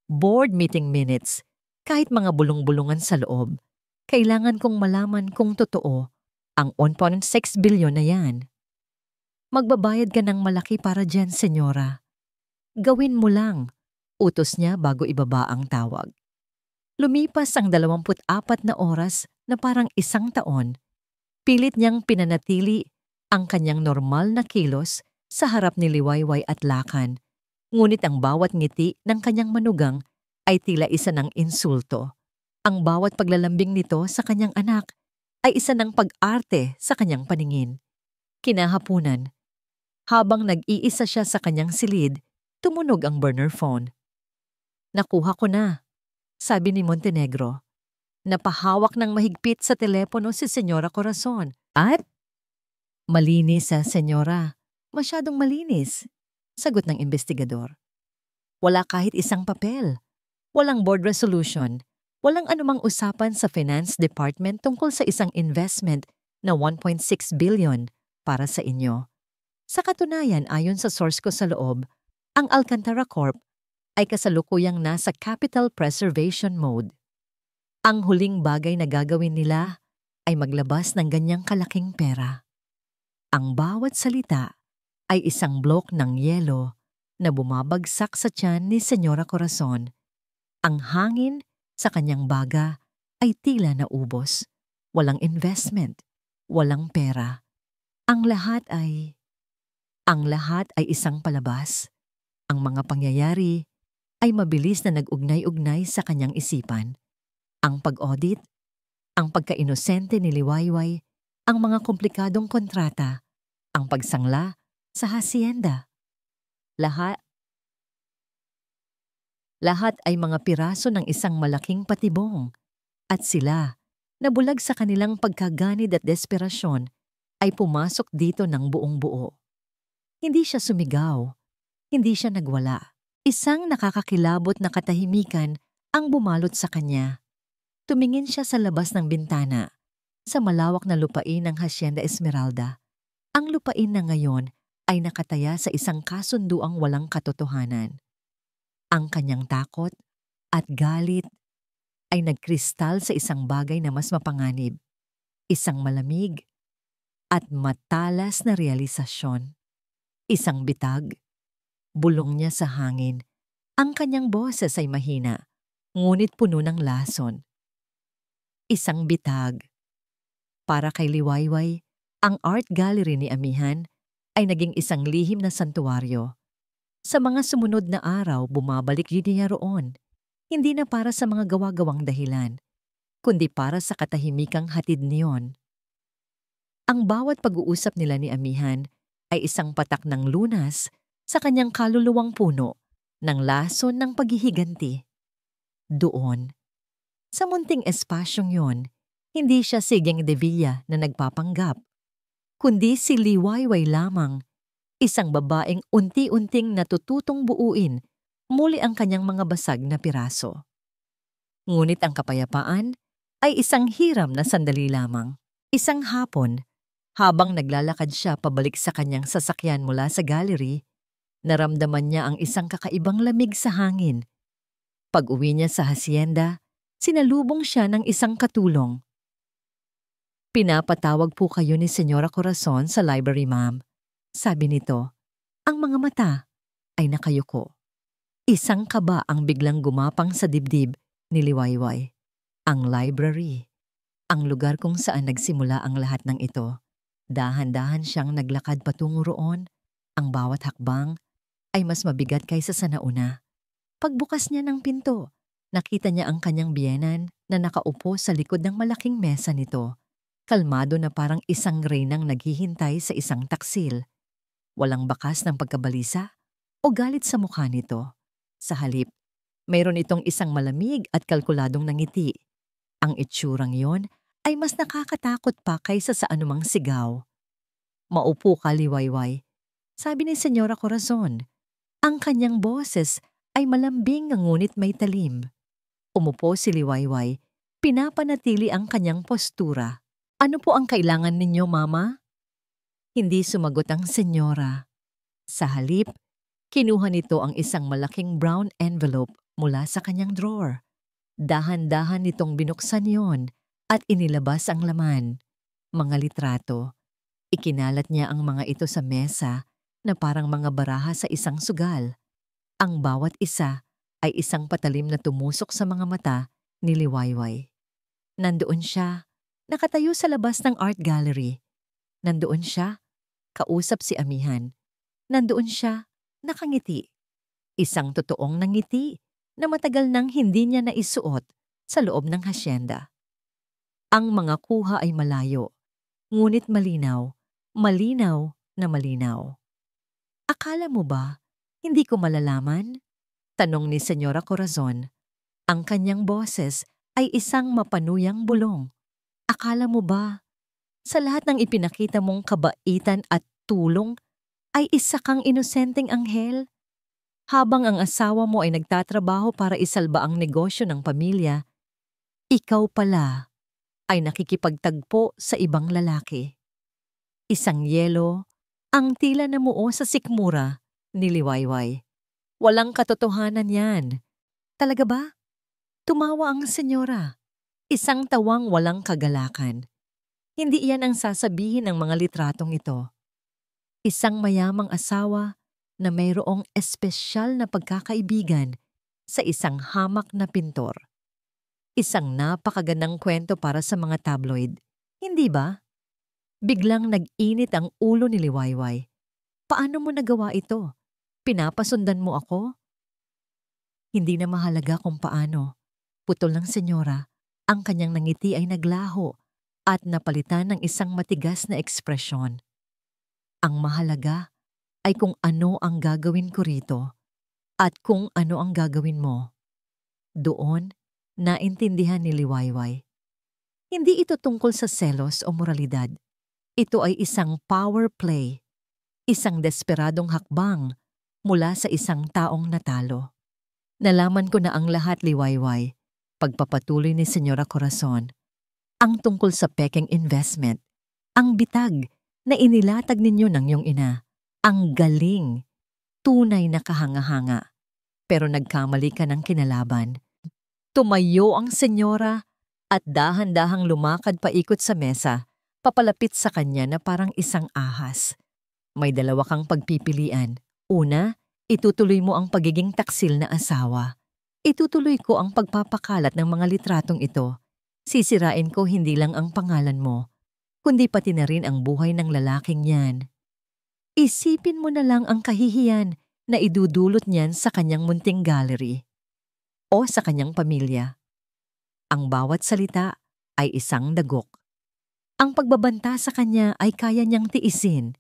board meeting minutes, kahit mga bulong-bulungan sa loob. Kailangan kong malaman kung totoo ang 1.6 billion na yan. Magbabayad ka ng malaki para dyan, senyora. Gawin mo lang," utos niya bago ibaba ang tawag. Lumipas ang 24 na oras na parang isang taon. Pilit niyang pinanatili ang kanyang normal na kilos sa harap ni Liwayway at Lakan. Ngunit ang bawat ngiti ng kanyang manugang ay tila isa ng insulto. Ang bawat paglalambing nito sa kanyang anak ay isa ng pag-arte sa kanyang paningin. Kinahapunan, habang nag-iisa siya sa kanyang silid, tumunog ang burner phone. "Nakuha ko na," sabi ni Montenegro. Napahawak ng mahigpit sa telepono si Senyora Corazon. "At?" "Malinis senyora. Masyadong malinis," sagot ng investigador. "Wala kahit isang papel. Walang board resolution. Walang anumang usapan sa Finance Department tungkol sa isang investment na 1.6 billion para sa inyo. Sa katunayan, ayon sa source ko sa loob, ang Alcantara Corp ay kasalukuyang nasa capital preservation mode. Ang huling bagay na gagawin nila ay maglabas ng ganyang kalaking pera. Ang bawat salita ay isang blok ng yelo na bumabagsak sa tiyan ni Senyora Corazon. Ang hangin sa kanyang baga ay tila naubos. Walang investment, walang pera. Ang lahat ay isang palabas. Ang mga pangyayari ay mabilis na nag-ugnay-ugnay sa kanyang isipan. Ang pag-audit, ang pagka-inosente ni Liwayway, ang mga komplikadong kontrata, ang pagsangla sa hasyenda. Lahat ay mga piraso ng isang malaking patibong. At sila, na bulag sa kanilang pagkaganid at desperasyon, ay pumasok dito ng buong buo. Hindi siya sumigaw, hindi siya nagwala. Isang nakakakilabot na katahimikan ang bumalot sa kanya. Tumingin siya sa labas ng bintana, sa malawak na lupain ng Hacienda Esmeralda. Ang lupain na ngayon ay nakataya sa isang kasunduang walang katotohanan. Ang kanyang takot at galit ay nagkristal sa isang bagay na mas mapanganib, isang malamig at matalas na realisasyon. Isang bitag, bulong niya sa hangin. Ang kanyang boses ay mahina, ngunit puno ng lason. Isang bitag. Para kay Liwayway, ang art gallery ni Amihan ay naging isang lihim na santuwaryo. Sa mga sumunod na araw, bumabalik niya roon, hindi na para sa mga gawa-gawang dahilan, kundi para sa katahimikang hatid niyon. Ang bawat pag-uusap nila ni Amihan ay isang patak ng lunas sa kanyang kaluluwang puno ng lason ng paghihiganti. Doon, sa munting espasyong yon, hindi siya si Geng de Villa na nagpapanggap, kundi si Liwayway lamang, isang babaeng unti-unting natututong buuin muli ang kanyang mga basag na piraso. Ngunit ang kapayapaan ay isang hiram na sandali lamang. Isang hapon, habang naglalakad siya pabalik sa kanyang sasakyan mula sa gallery, naramdaman niya ang isang kakaibang lamig sa hangin. Pag-uwi niya sa hacienda, sinalubong siya ng isang katulong. "Pinapatawag po kayo ni Senyora Corazon sa library, ma'am," sabi nito. Ang mga mata ay nakayuko. Isang kaba ang biglang gumapang sa dibdib ni Liwayway. Ang library, ang lugar kung saan nagsimula ang lahat ng ito. Dahan-dahan siyang naglakad patungo roon. Ang bawat hakbang ay mas mabigat kaysa sa nauna. Pagbukas niya ng pinto, nakita niya ang kanyang biyenan na nakaupo sa likod ng malaking mesa nito. Kalmado na parang isang reynang naghihintay sa isang taksil. Walang bakas ng pagkabalisa o galit sa mukha nito. Sa halip, mayroon itong isang malamig at kalkuladong nangiti. Ang itsurang yon ay mas nakakatakot pa kaysa sa anumang sigaw. "Maupo ka, Liwayway," sabi ni Senyora Corazon. Ang kanyang boses ay malambing ngunit may talim. Umupo si Liwayway, pinapanatili ang kanyang postura. "Ano po ang kailangan ninyo, Mama?" Hindi sumagot ang senyora. Sa halip, kinuha nito ang isang malaking brown envelope mula sa kanyang drawer. Dahan-dahan nitong binuksan yon at inilabas ang laman. Mga litrato. Ikinalat niya ang mga ito sa mesa na parang mga baraha sa isang sugal. Ang bawat isa ay isang patalim na tumusok sa mga mata ni Liwayway. Nandoon siya, nakatayo sa labas ng art gallery. Nandoon siya, kausap si Amihan. Nandoon siya, nakangiti. Isang totoong nangiti na matagal nang hindi niya naisuot sa loob ng hasyenda. Ang mga kuha ay malayo, ngunit malinaw, malinaw na malinaw. "Akala mo ba, hindi ko malalaman?" tanong ni Senyora Corazon. Ang kanyang boses ay isang mapanuyang bulong. "Akala mo ba, sa lahat ng ipinakita mong kabaitan at tulong, ay isa kang inosenteng anghel? Habang ang asawa mo ay nagtatrabaho para isalba ang negosyo ng pamilya, ikaw pala ay nakikipagtagpo sa ibang lalaki." Isang yelo, ang tila namuo sa sikmura ni Liwayway. "Walang katotohanan yan." "Talaga ba?" Tumawa ang senyora. Isang tawang walang kagalakan. Hindi iyan ang sasabihin ng mga litratong ito. Isang mayamang asawa na mayroong espesyal na pagkakaibigan sa isang hamak na pintor. Isang napakagandang kwento para sa mga tabloid, hindi ba? Biglang nag-init ang ulo ni Liwayway. "Paano mo nagawa ito? Pinapasundan mo ako?" Hindi na mahalaga kung paano. Putol ng senyora, ang kanyang nangiti ay naglaho at napalitan ng isang matigas na ekspresyon. "Ang mahalaga ay kung ano ang gagawin ko rito at kung ano ang gagawin mo." Doon, naintindihan ni Liwayway. Hindi ito tungkol sa selos o moralidad. Ito ay isang power play, isang desperadong hakbang mula sa isang taong natalo. "Nalaman ko na ang lahat, Liwayway," pagpapatuloy ni Senyora Corazon. "Ang tungkol sa Peking investment, ang bitag na inilatag ninyo ng iyong ina. Ang galing, tunay na kahanga-hanga. Pero nagkamali ka ng kinalaban." Tumayo ang senyora at dahan-dahang lumakad paikot sa mesa, papalapit sa kanya na parang isang ahas. "May dalawa kang pagpipilian. Una, itutuloy mo ang pagiging taksil na asawa. Itutuloy ko ang pagpapakalat ng mga litratong ito. Sisirain ko hindi lang ang pangalan mo, kundi pati na rin ang buhay ng lalaking yan. Isipin mo na lang ang kahihiyan na idudulot niyan sa kanyang munting gallery o sa kanyang pamilya." Ang bawat salita ay isang dagok. Ang pagbabanta sa kanya ay kaya niyang tiisin,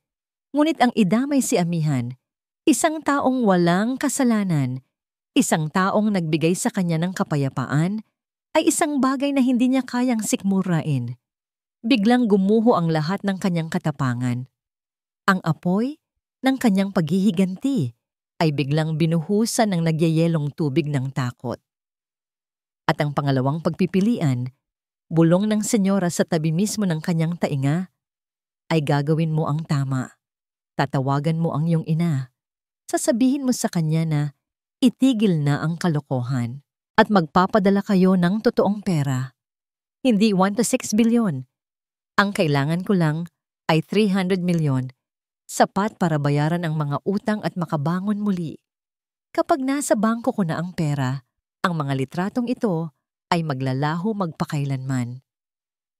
ngunit ang idamay si Amihan, isang taong walang kasalanan, isang taong nagbigay sa kanya ng kapayapaan, ay isang bagay na hindi niya kayang sikmurain. Biglang gumuho ang lahat ng kanyang katapangan. Ang apoy ng kanyang paghihiganti ay biglang binuhusan ng nagyayelong tubig ng takot. At ang pangalawang pagpipilian, bulong ng senyora sa tabi mismo ng kanyang tainga, ay gagawin mo ang tama. Tatawagan mo ang iyong ina. Sasabihin mo sa kanya na itigil na ang kalokohan at magpapadala kayo ng totoong pera. Hindi 1 to 6 bilyon. Ang kailangan ko lang ay 300 milyon, sapat para bayaran ang mga utang at makabangon muli. Kapag nasa bangko ko na ang pera, ang mga litratong ito ay maglalaho magpakailanman.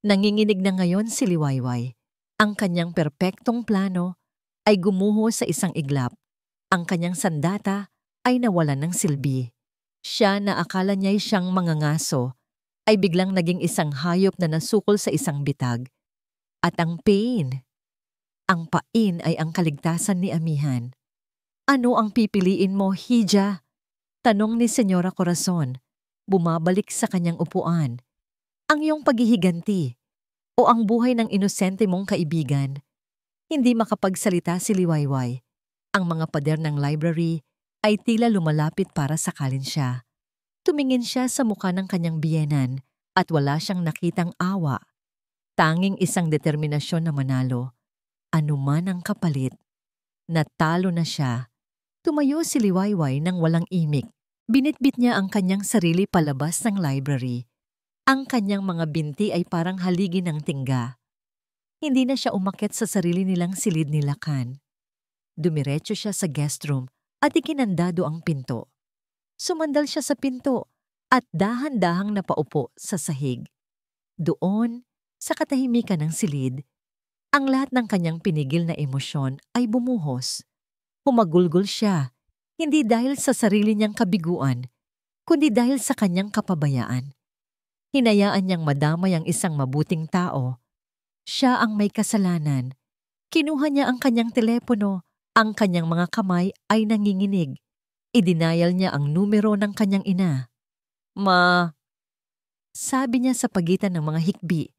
Nanginginig na ngayon si Liwayway. Ang kanyang perpektong plano ay gumuho sa isang iglap. Ang kanyang sandata ay nawalan ng silbi. Siya na akala niya'y siyang mangangaso ay biglang naging isang hayop na nasukol sa isang bitag. at ang pain. Ang pain ay ang kaligtasan ni Amihan. Ano ang pipiliin mo, Hija? Tanong ni Senyora Corazon, bumabalik sa kanyang upuan. Ang iyong paghihiganti o ang buhay ng inosente mong kaibigan? Hindi makapagsalita si Liwayway. Ang mga pader ng library ay tila lumalapit para sakalin siya. Tumingin siya sa mukha ng kanyang biyenan at wala siyang nakitang awa. Tanging isang determinasyon na manalo. Anuman ang kapalit. Natalo na siya. Tumayo si Liwayway nang walang imik. Binitbit niya ang kanyang sarili palabas ng library. Ang kanyang mga binti ay parang haligi ng tingga. Hindi na siya umakyat sa sarili nilang silid ni Lakan. Dumiretso siya sa guest room at ikinandado ang pinto. Sumandal siya sa pinto at dahan-dahang napaupo sa sahig. Doon, sa katahimikan ng silid, ang lahat ng kanyang pinigil na emosyon ay bumuhos. Humagulgol siya, hindi dahil sa sarili niyang kabiguan, kundi dahil sa kanyang kapabayaan. Hinayaan niyang madamay ang isang mabuting tao. Siya ang may kasalanan. Kinuha niya ang kanyang telepono, ang kanyang mga kamay ay nanginginig. Idinayal niya ang numero ng kanyang ina. Sabi niya sa pagitan ng mga hikbi.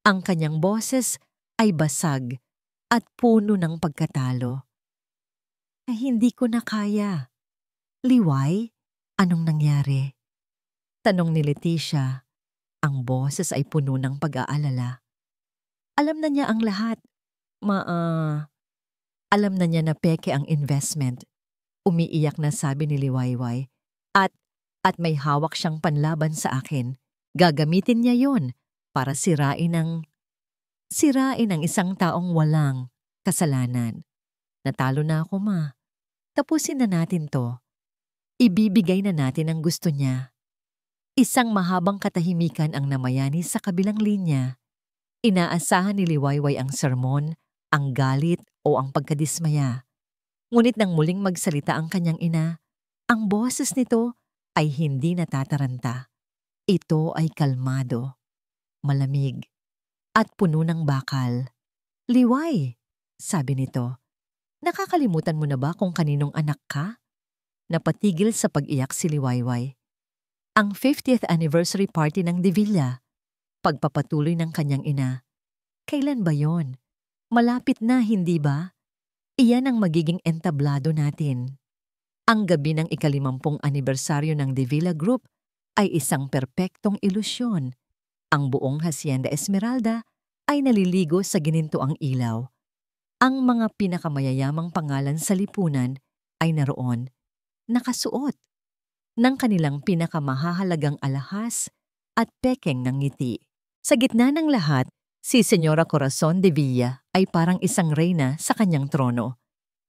Ang kanyang boses ay basag at puno ng pagkatalo. Hindi ko na kaya. Liway, anong nangyari? Tanong ni Leticia. Ang boses ay puno ng pag-aalala. Alam na niya ang lahat. Alam na niya na peke ang investment. Umiiyak na sabi ni Liwayway. At may hawak siyang panlaban sa akin. Gagamitin niya yon para sirain ang isang taong walang kasalanan. Natalo na ako, Ma. Tapusin na natin to. Ibibigay na natin ang gusto niya. Isang mahabang katahimikan ang namayani sa kabilang linya. Inaasahan ni Liwayway ang sermon, ang galit o ang pagkadismaya. Ngunit nang muling magsalita ang kanyang ina, ang boses nito ay hindi natataranta. Ito ay kalmado, malamig, at puno ng bakal. Liway, sabi nito, nakakalimutan mo na ba kung kaninong anak ka? Napatigil sa pag-iyak si Liwayway. Ang 50th anniversary party ng Divilla. Pagpapatuloy ng kanyang ina. Kailan ba yon? Malapit na, hindi ba? Iyan ang magiging entablado natin. Ang gabi ng ika-50 anibersaryo ng Divilla Group ay isang perpektong ilusyon. Ang buong Hacienda Esmeralda ay naliligo sa ginintoang ilaw. Ang mga pinakamayayamang pangalan sa lipunan ay naroon, nakasuot ng kanilang pinakamahahalagang alahas at pekeng ng ngiti. Sa gitna ng lahat, si Senyora Corazon de Villa ay parang isang reyna sa kanyang trono.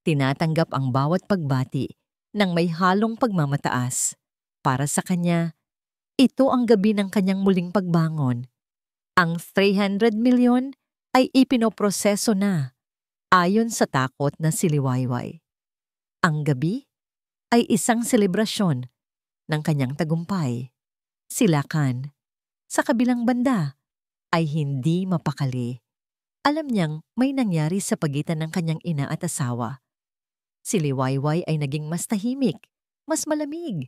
Tinatanggap ang bawat pagbati ng may halong pagmamataas. Para sa kanya, ito ang gabi ng kanyang muling pagbangon. Ang 300 milyon ay ipinoproseso na ayon sa takot na si Liwayway. Ang gabi ay isang selebrasyon ng kanyang tagumpay. Si Lakan, sa kabilang banda, ay hindi mapakali. Alam niyang may nangyari sa pagitan ng kanyang ina at asawa. Si Liwayway ay naging mas tahimik, mas malamig.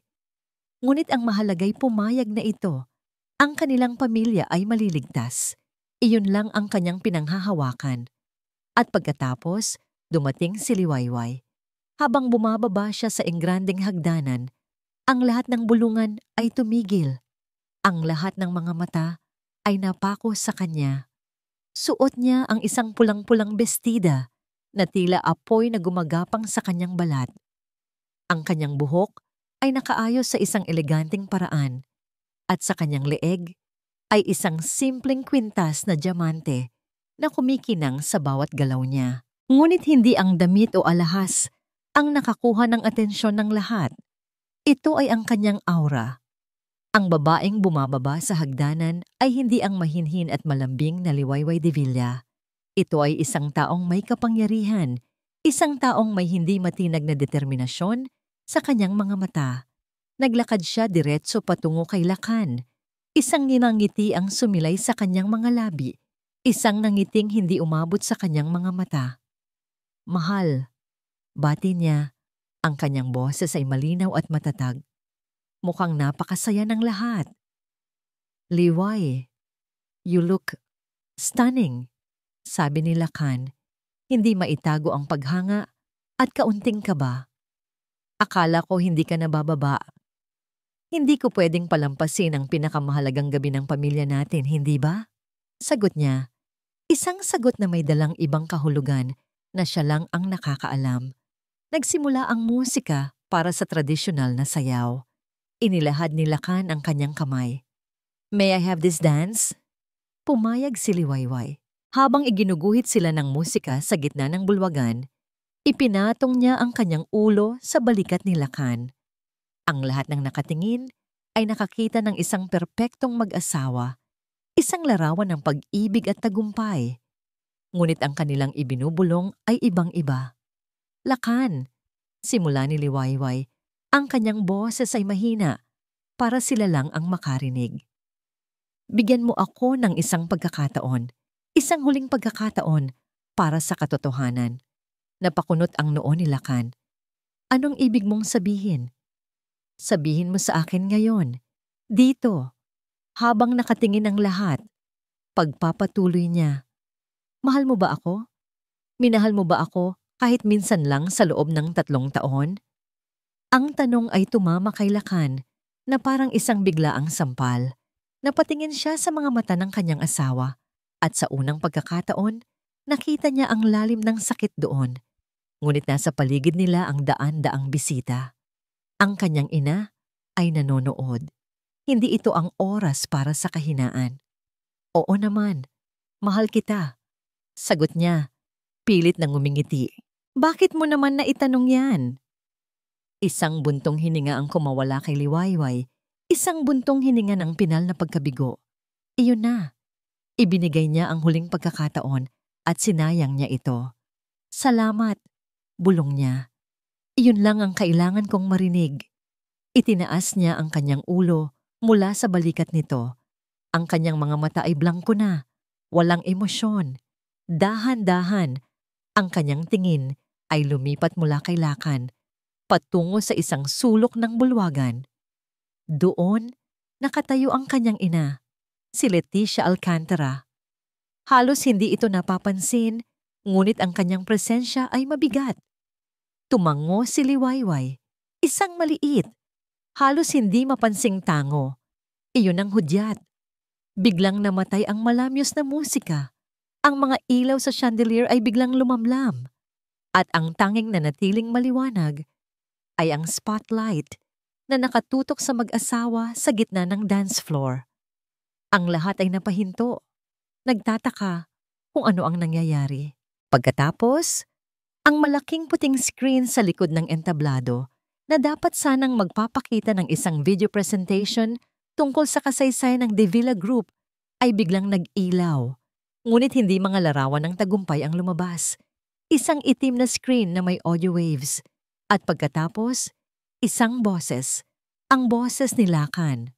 Ngunit ang mahalagay pumayag na ito. Ang kanilang pamilya ay maliligtas. Iyon lang ang kanyang pinanghahawakan. At pagkatapos, dumating si Liwayway. Habang bumababa siya sa engrandeng hagdanan, ang lahat ng bulungan ay tumigil. Ang lahat ng mga mata ay napako sa kanya. Suot niya ang isang pulang-pulang bestida na tila apoy na gumagapang sa kanyang balat. Ang kanyang buhok ay nakaayos sa isang eleganteng paraan at sa kanyang leeg ay isang simpleng kwintas na diamante na kumikinang sa bawat galaw niya. Ngunit hindi ang damit o alahas ang nakakuha ng atensyon ng lahat. Ito ay ang kanyang aura. Ang babaeng bumababa sa hagdanan ay hindi ang mahinhin at malambing na Liwayway de Villa. Ito ay isang taong may kapangyarihan, isang taong may hindi matinag na determinasyon sa kanyang mga mata. Naglakad siya diretso patungo kay Lakan. Isang ngiti ang sumilay sa kanyang mga labi. Isang nangiting hindi umabot sa kanyang mga mata. Mahal, bati niya. Ang kanyang boses ay malinaw at matatag. Mukhang napakasaya ng lahat. Liway, you look stunning, sabi ni Lakan. Hindi maitago ang paghanga at kaunting kaba. Akala ko hindi ka nabababa. Hindi ko pwedeng palampasin ang pinakamahalagang gabi ng pamilya natin, hindi ba? Sagot niya. Isang sagot na may dalang ibang kahulugan na siya lang ang nakakaalam. Nagsimula ang musika para sa tradisyonal na sayaw. Inilahad ni Lakan ang kanyang kamay. May I have this dance? Pumayag si Liwayway. Habang iginuguhit sila ng musika sa gitna ng bulwagan, ipinatong niya ang kanyang ulo sa balikat ni Lakan. Ang lahat ng nakatingin ay nakakita ng isang perpektong mag-asawa, isang larawan ng pag-ibig at tagumpay. Ngunit ang kanilang ibinubulong ay ibang-iba. Lakan, simula ni Liwayway, ang kanyang boses ay mahina para sila lang ang makarinig. Bigyan mo ako ng isang pagkakataon, isang huling pagkakataon para sa katotohanan. Napakunot ang noo ni Lakan. Anong ibig mong sabihin? Sabihin mo sa akin ngayon, dito, habang nakatingin ang lahat. Pagpapatuloy niya. Mahal mo ba ako? Minahal mo ba ako kahit minsan lang sa loob ng 3 taon? Ang tanong ay tumama kay Lakan na parang isang biglaang sampal. Napatingin siya sa mga mata ng kanyang asawa at sa unang pagkakataon, nakita niya ang lalim ng sakit doon. Ngunit nasa paligid nila ang daan-daang bisita. Ang kanyang ina ay nanonood. Hindi ito ang oras para sa kahinaan. Oo naman, mahal kita. Sagot niya, pilit na ngumingiti. Bakit mo naman naitanong yan? Isang buntong hininga ang kumawala kay Liwayway. Isang buntong hininga ng pinal na pagkabigo. Iyon na. Ibinigay niya ang huling pagkakataon at sinayang niya ito. Salamat, bulong niya. Iyon lang ang kailangan kong marinig. Itinaas niya ang kanyang ulo mula sa balikat nito. Ang kanyang mga mata ay blangko na, walang emosyon. Dahan-dahan, ang kanyang tingin ay lumipat mula kay Lakan, patungo sa isang sulok ng bulwagan. Doon, nakatayo ang kanyang ina, si Leticia Alcantara. Halos hindi ito napapansin, ngunit ang kanyang presensya ay mabigat. Tumango si Liwayway, isang maliit, halos hindi mapansing tango. Iyon ang hudyat. Biglang namatay ang malamyos na musika. Ang mga ilaw sa chandelier ay biglang lumamlam. At ang tanging nanatiling maliwanag ay ang spotlight na nakatutok sa mag-asawa sa gitna ng dance floor. Ang lahat ay napahinto. Nagtataka kung ano ang nangyayari. Pagkatapos, ang malaking puting screen sa likod ng entablado na dapat sanang magpapakita ng isang video presentation tungkol sa kasaysayan ng De Villa Group ay biglang nag-ilaw. Ngunit hindi mga larawan ng tagumpay ang lumabas. Isang itim na screen na may audio waves. At pagkatapos, isang boses. Ang boses ni Lakan.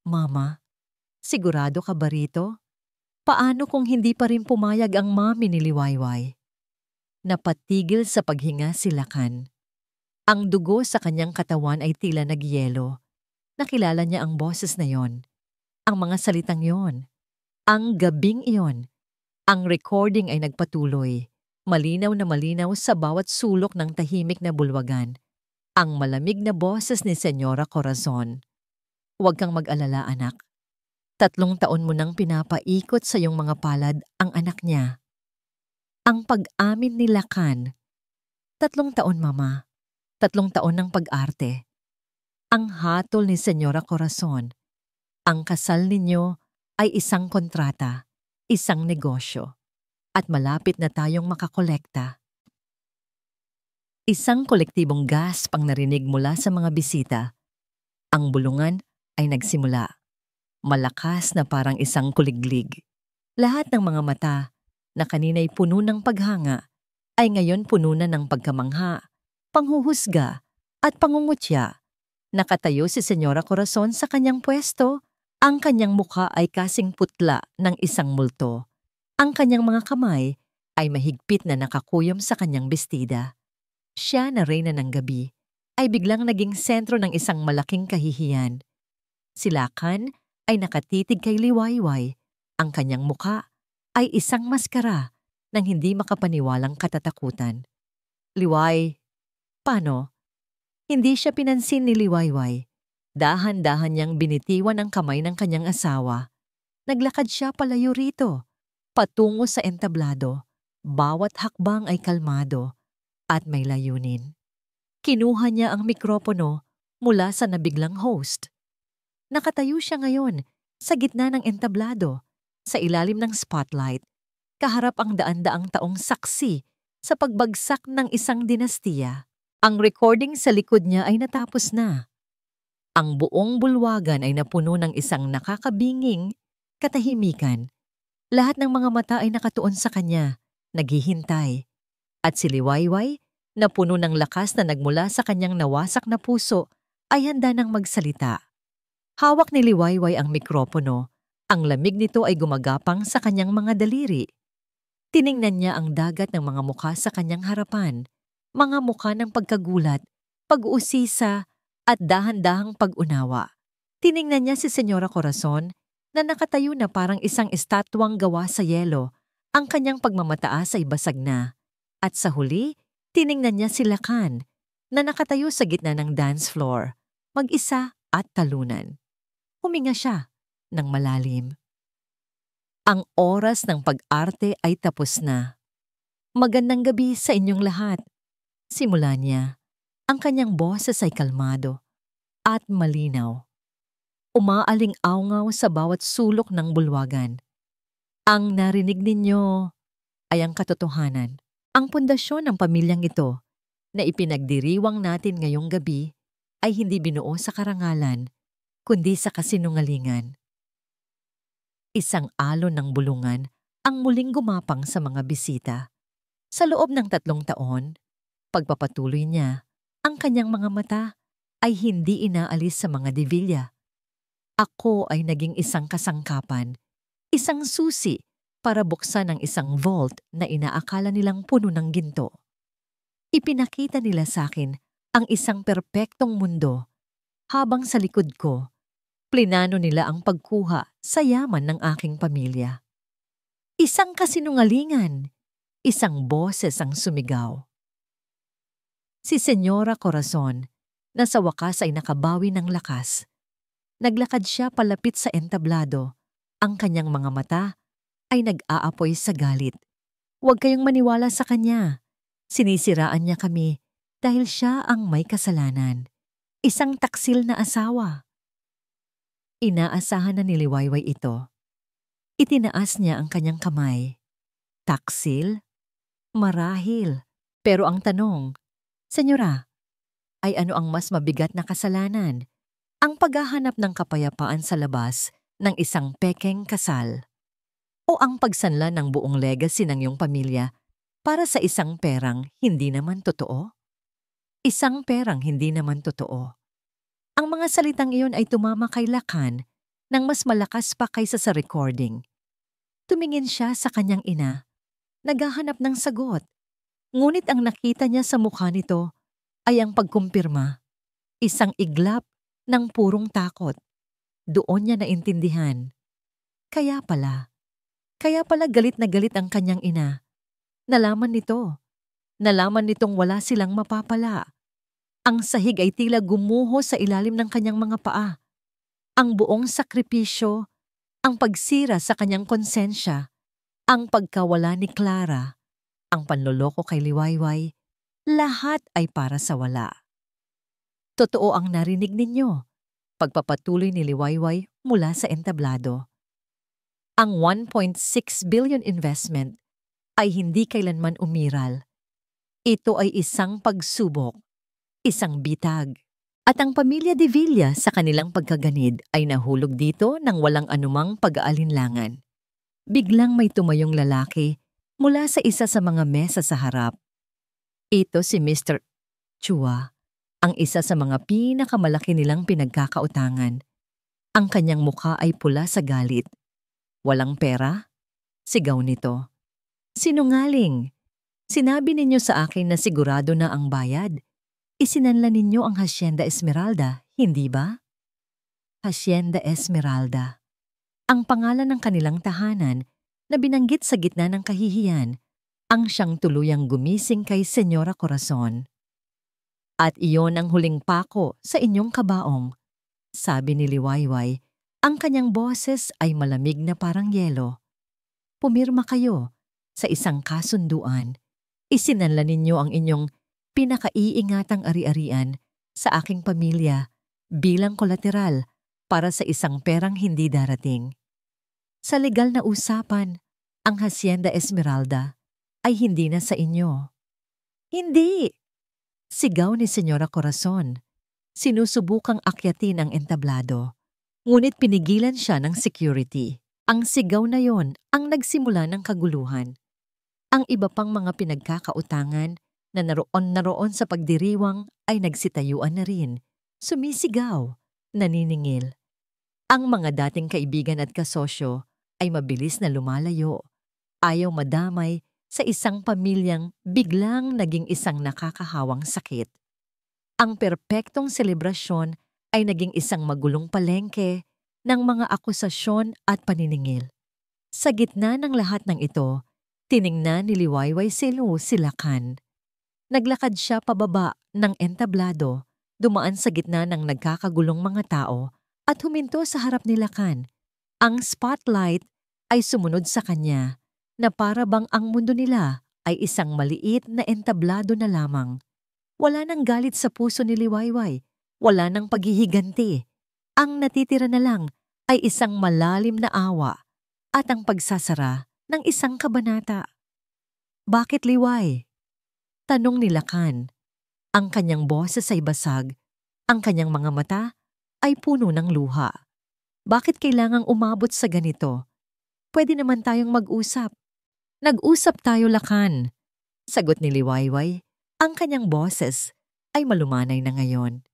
Mama, sigurado ka ba rito? Paano kung hindi pa rin pumayag ang mami ni Liwayway? Napatigil sa paghinga si Lakan. Ang dugo sa kanyang katawan ay tila nagyelo. Nakilala niya ang boses na yon. Ang mga salitang yon. Ang gabing iyon. Ang recording ay nagpatuloy. Malinaw na malinaw sa bawat sulok ng tahimik na bulwagan. Ang malamig na boses ni Senyora Corazon. Huwag kang mag-alala, anak. 3 taon mo nang pinapaikot sa iyong mga palad ang anak niya. Ang pag-amin ni Lakan. 3 taon, Mama. 3 taon ng pag-arte. Ang hatol ni Senyora Corazon. Ang kasal ninyo ay isang kontrata, isang negosyo, at malapit na tayong makakolekta. Isang kolektibong gasp ang narinig mula sa mga bisita. Ang bulungan ay nagsimula. Malakas na parang isang kuliglig. Lahat ng mga mata na kanina'y puno ng paghanga ay ngayon puno na ng pagkamangha, panghuhusga at pangungutya. Nakatayo si Senyora Corazon sa kanyang pwesto Ang kanyang mukha ay kasing putla ng isang multo. Ang kanyang mga kamay ay mahigpit na nakakuyom sa kanyang bestida. Siya na reyna ng gabi ay biglang naging sentro ng isang malaking kahihiyan. Si Lakan ay nakatitig kay Liwayway. Ang kanyang mukha ay isang maskara ng hindi makapaniwalang katatakutan. Liway, paano? Hindi siya pinansin ni Liwayway. Dahan-dahan niyang binitiwan ang kamay ng kanyang asawa. Naglakad siya palayo rito, patungo sa entablado. Bawat hakbang ay kalmado at may layunin. Kinuha niya ang mikropono mula sa nabiglang host. Nakatayo siya ngayon sa gitna ng entablado, sa ilalim ng spotlight, kaharap ang daan-daang taong saksi sa pagbagsak ng isang dinastiya. Ang recording sa likod niya ay natapos na. Ang buong bulwagan ay napuno ng isang nakakabinging katahimikan. Lahat ng mga mata ay nakatuon sa kanya, naghihintay. At si Liwayway, na puno ng lakas na nagmula sa kanyang nawasak na puso, ay handa nang magsalita. Hawak ni Liwayway ang mikropono. Ang lamig nito ay gumagapang sa kanyang mga daliri. Tiningnan niya ang dagat ng mga mukha sa kanyang harapan. Mga mukha ng pagkagulat, pag-uusisa, at dahan-dahang pag-unawa. Tiningnan niya si Senyora Corazon na nakatayo na parang isang estatwang gawa sa yelo. Ang kanyang pagmamataas ay basag na. At sa huli, tiningnan niya si Lakan na nakatayo sa gitna ng dance floor, mag-isa at talunan. Huminga siya ng malalim. Ang oras ng pag-arte ay tapos na. Magandang gabi sa inyong lahat. Simula niya. Ang kanyang boses ay kalmado at malinaw. Umaaling-awngaw sa bawat sulok ng bulwagan. Ang narinig ninyo ay ang katotohanan. Ang pundasyon ng pamilyang ito na ipinagdiriwang natin ngayong gabi ay hindi binuo sa karangalan, kundi sa kasinungalingan. Isang alon ng bulungan ang muling gumapang sa mga bisita. Sa loob ng 3 taon, pagpapatuloy niya, ang kanyang mga mata ay hindi inaalis sa mga Divilla. Ako ay naging isang kasangkapan, isang susi para buksan ang isang vault na inaakala nilang puno ng ginto. Ipinakita nila sa akin ang isang perpektong mundo, habang sa likod ko, plinano nila ang pagkuha sa yaman ng aking pamilya. Isang kasinungalingan, isang boses ang sumigaw. Si Senyora Corazon, na sa wakas ay nakabawi ng lakas. Naglakad siya palapit sa entablado. Ang kanyang mga mata ay nag-aapoy sa galit. Huwag kayong maniwala sa kanya. Sinisiraan niya kami dahil siya ang may kasalanan. Isang taksil na asawa. Inaasahan na ni Liwayway ito. Itinaas niya ang kanyang kamay. Taksil? Marahil. Pero ang tanong, Senyora, ay ano ang mas mabigat na kasalanan? Ang paghahanap ng kapayapaan sa labas ng isang pekeng kasal? O ang pagsanla ng buong legacy ng iyong pamilya para sa isang perang hindi naman totoo? Isang perang hindi naman totoo. Ang mga salitang iyon ay tumama kay Lakan nang mas malakas pa kaysa sa recording. Tumingin siya sa kanyang ina, naghahanap ng sagot. Ngunit ang nakita niya sa mukha nito ay ang pagkumpirma, isang iglap ng purong takot. Doon niya naintindihan. Kaya pala galit na galit ang kanyang ina. Nalaman nitong wala silang mapapala. Ang sahig ay tila gumuho sa ilalim ng kanyang mga paa. Ang buong sakripisyo, ang pagsira sa kanyang konsensya, ang pagkawala ni Clara, ang panloloko kay Liwayway, lahat ay para sa wala. Totoo ang narinig ninyo, pagpapatuloy ni Liwayway mula sa entablado. Ang 1.6 billion investment ay hindi kailanman umiral. Ito ay isang pagsubok, isang bitag. At ang pamilya Divilla sa kanilang pagkaganid ay nahulog dito nang walang anumang pag-aalinlangan. Biglang may tumayong lalaki mula sa isa sa mga mesa sa harap. Ito si Mr. Chua, ang isa sa mga pinakamalaki nilang pinagkakautangan. Ang kanyang mukha ay pula sa galit. Walang pera? Sigaw nito. Sinungaling! Sinabi ninyo sa akin na sigurado na ang bayad. Isinanla ninyo ang Hacienda Esmeralda, hindi ba? Hacienda Esmeralda. Ang pangalan ng kanilang tahanan na binanggit sa gitna ng kahihiyan ang siyang tuluyang gumising kay Senyora Corazon. At iyon ang huling pako sa inyong kabaong, sabi ni Liwayway. Ang kanyang boses ay malamig na parang yelo. Pumirma kayo sa isang kasunduan. Isinanla ninyo ang inyong pinakaiingatang ari-arian sa aking pamilya bilang kolateral para sa isang perang hindi darating. Sa legal na usapan, ang Hacienda Esmeralda ay hindi na sa inyo. Hindi! Sigaw ni Senyora Corazon. Sinusubukang akyatin ang entablado. Ngunit pinigilan siya ng security. Ang sigaw na yon ang nagsimula ng kaguluhan. Ang iba pang mga pinagkakautangan na naroon sa pagdiriwang ay nagsitayuan na rin. Sumisigaw, naniningil. Ang mga dating kaibigan at kasosyo ay mabilis na lumalayo. Ayaw madamay sa isang pamilyang biglang naging isang nakakahawang sakit. Ang perpektong selebrasyon ay naging isang magulong palengke ng mga akusasyon at paniningil. Sa gitna ng lahat ng ito, tiningnan ni Liwayway si Lacan. Naglakad siya pababa ng entablado, dumaan sa gitna ng nagkakagulong mga tao at huminto sa harap ni Lacan. Ang spotlight ay sumunod sa kanya na para bang ang mundo nila ay isang maliit na entablado na lamang. Wala nang galit sa puso ni Liwayway, wala nang paghihiganti. Ang natitira na lang ay isang malalim na awa at ang pagsasara ng isang kabanata. Bakit Liway? Tanong ni Lacan. Ang kanyang boses ay basag, ang kanyang mga mata ay puno ng luha. Bakit kailangang umabot sa ganito? Pwede naman tayong mag-usap. Nag-usap tayo, Lacan. Sagot ni Liwayway. Ang kanyang boses ay malumanay na ngayon.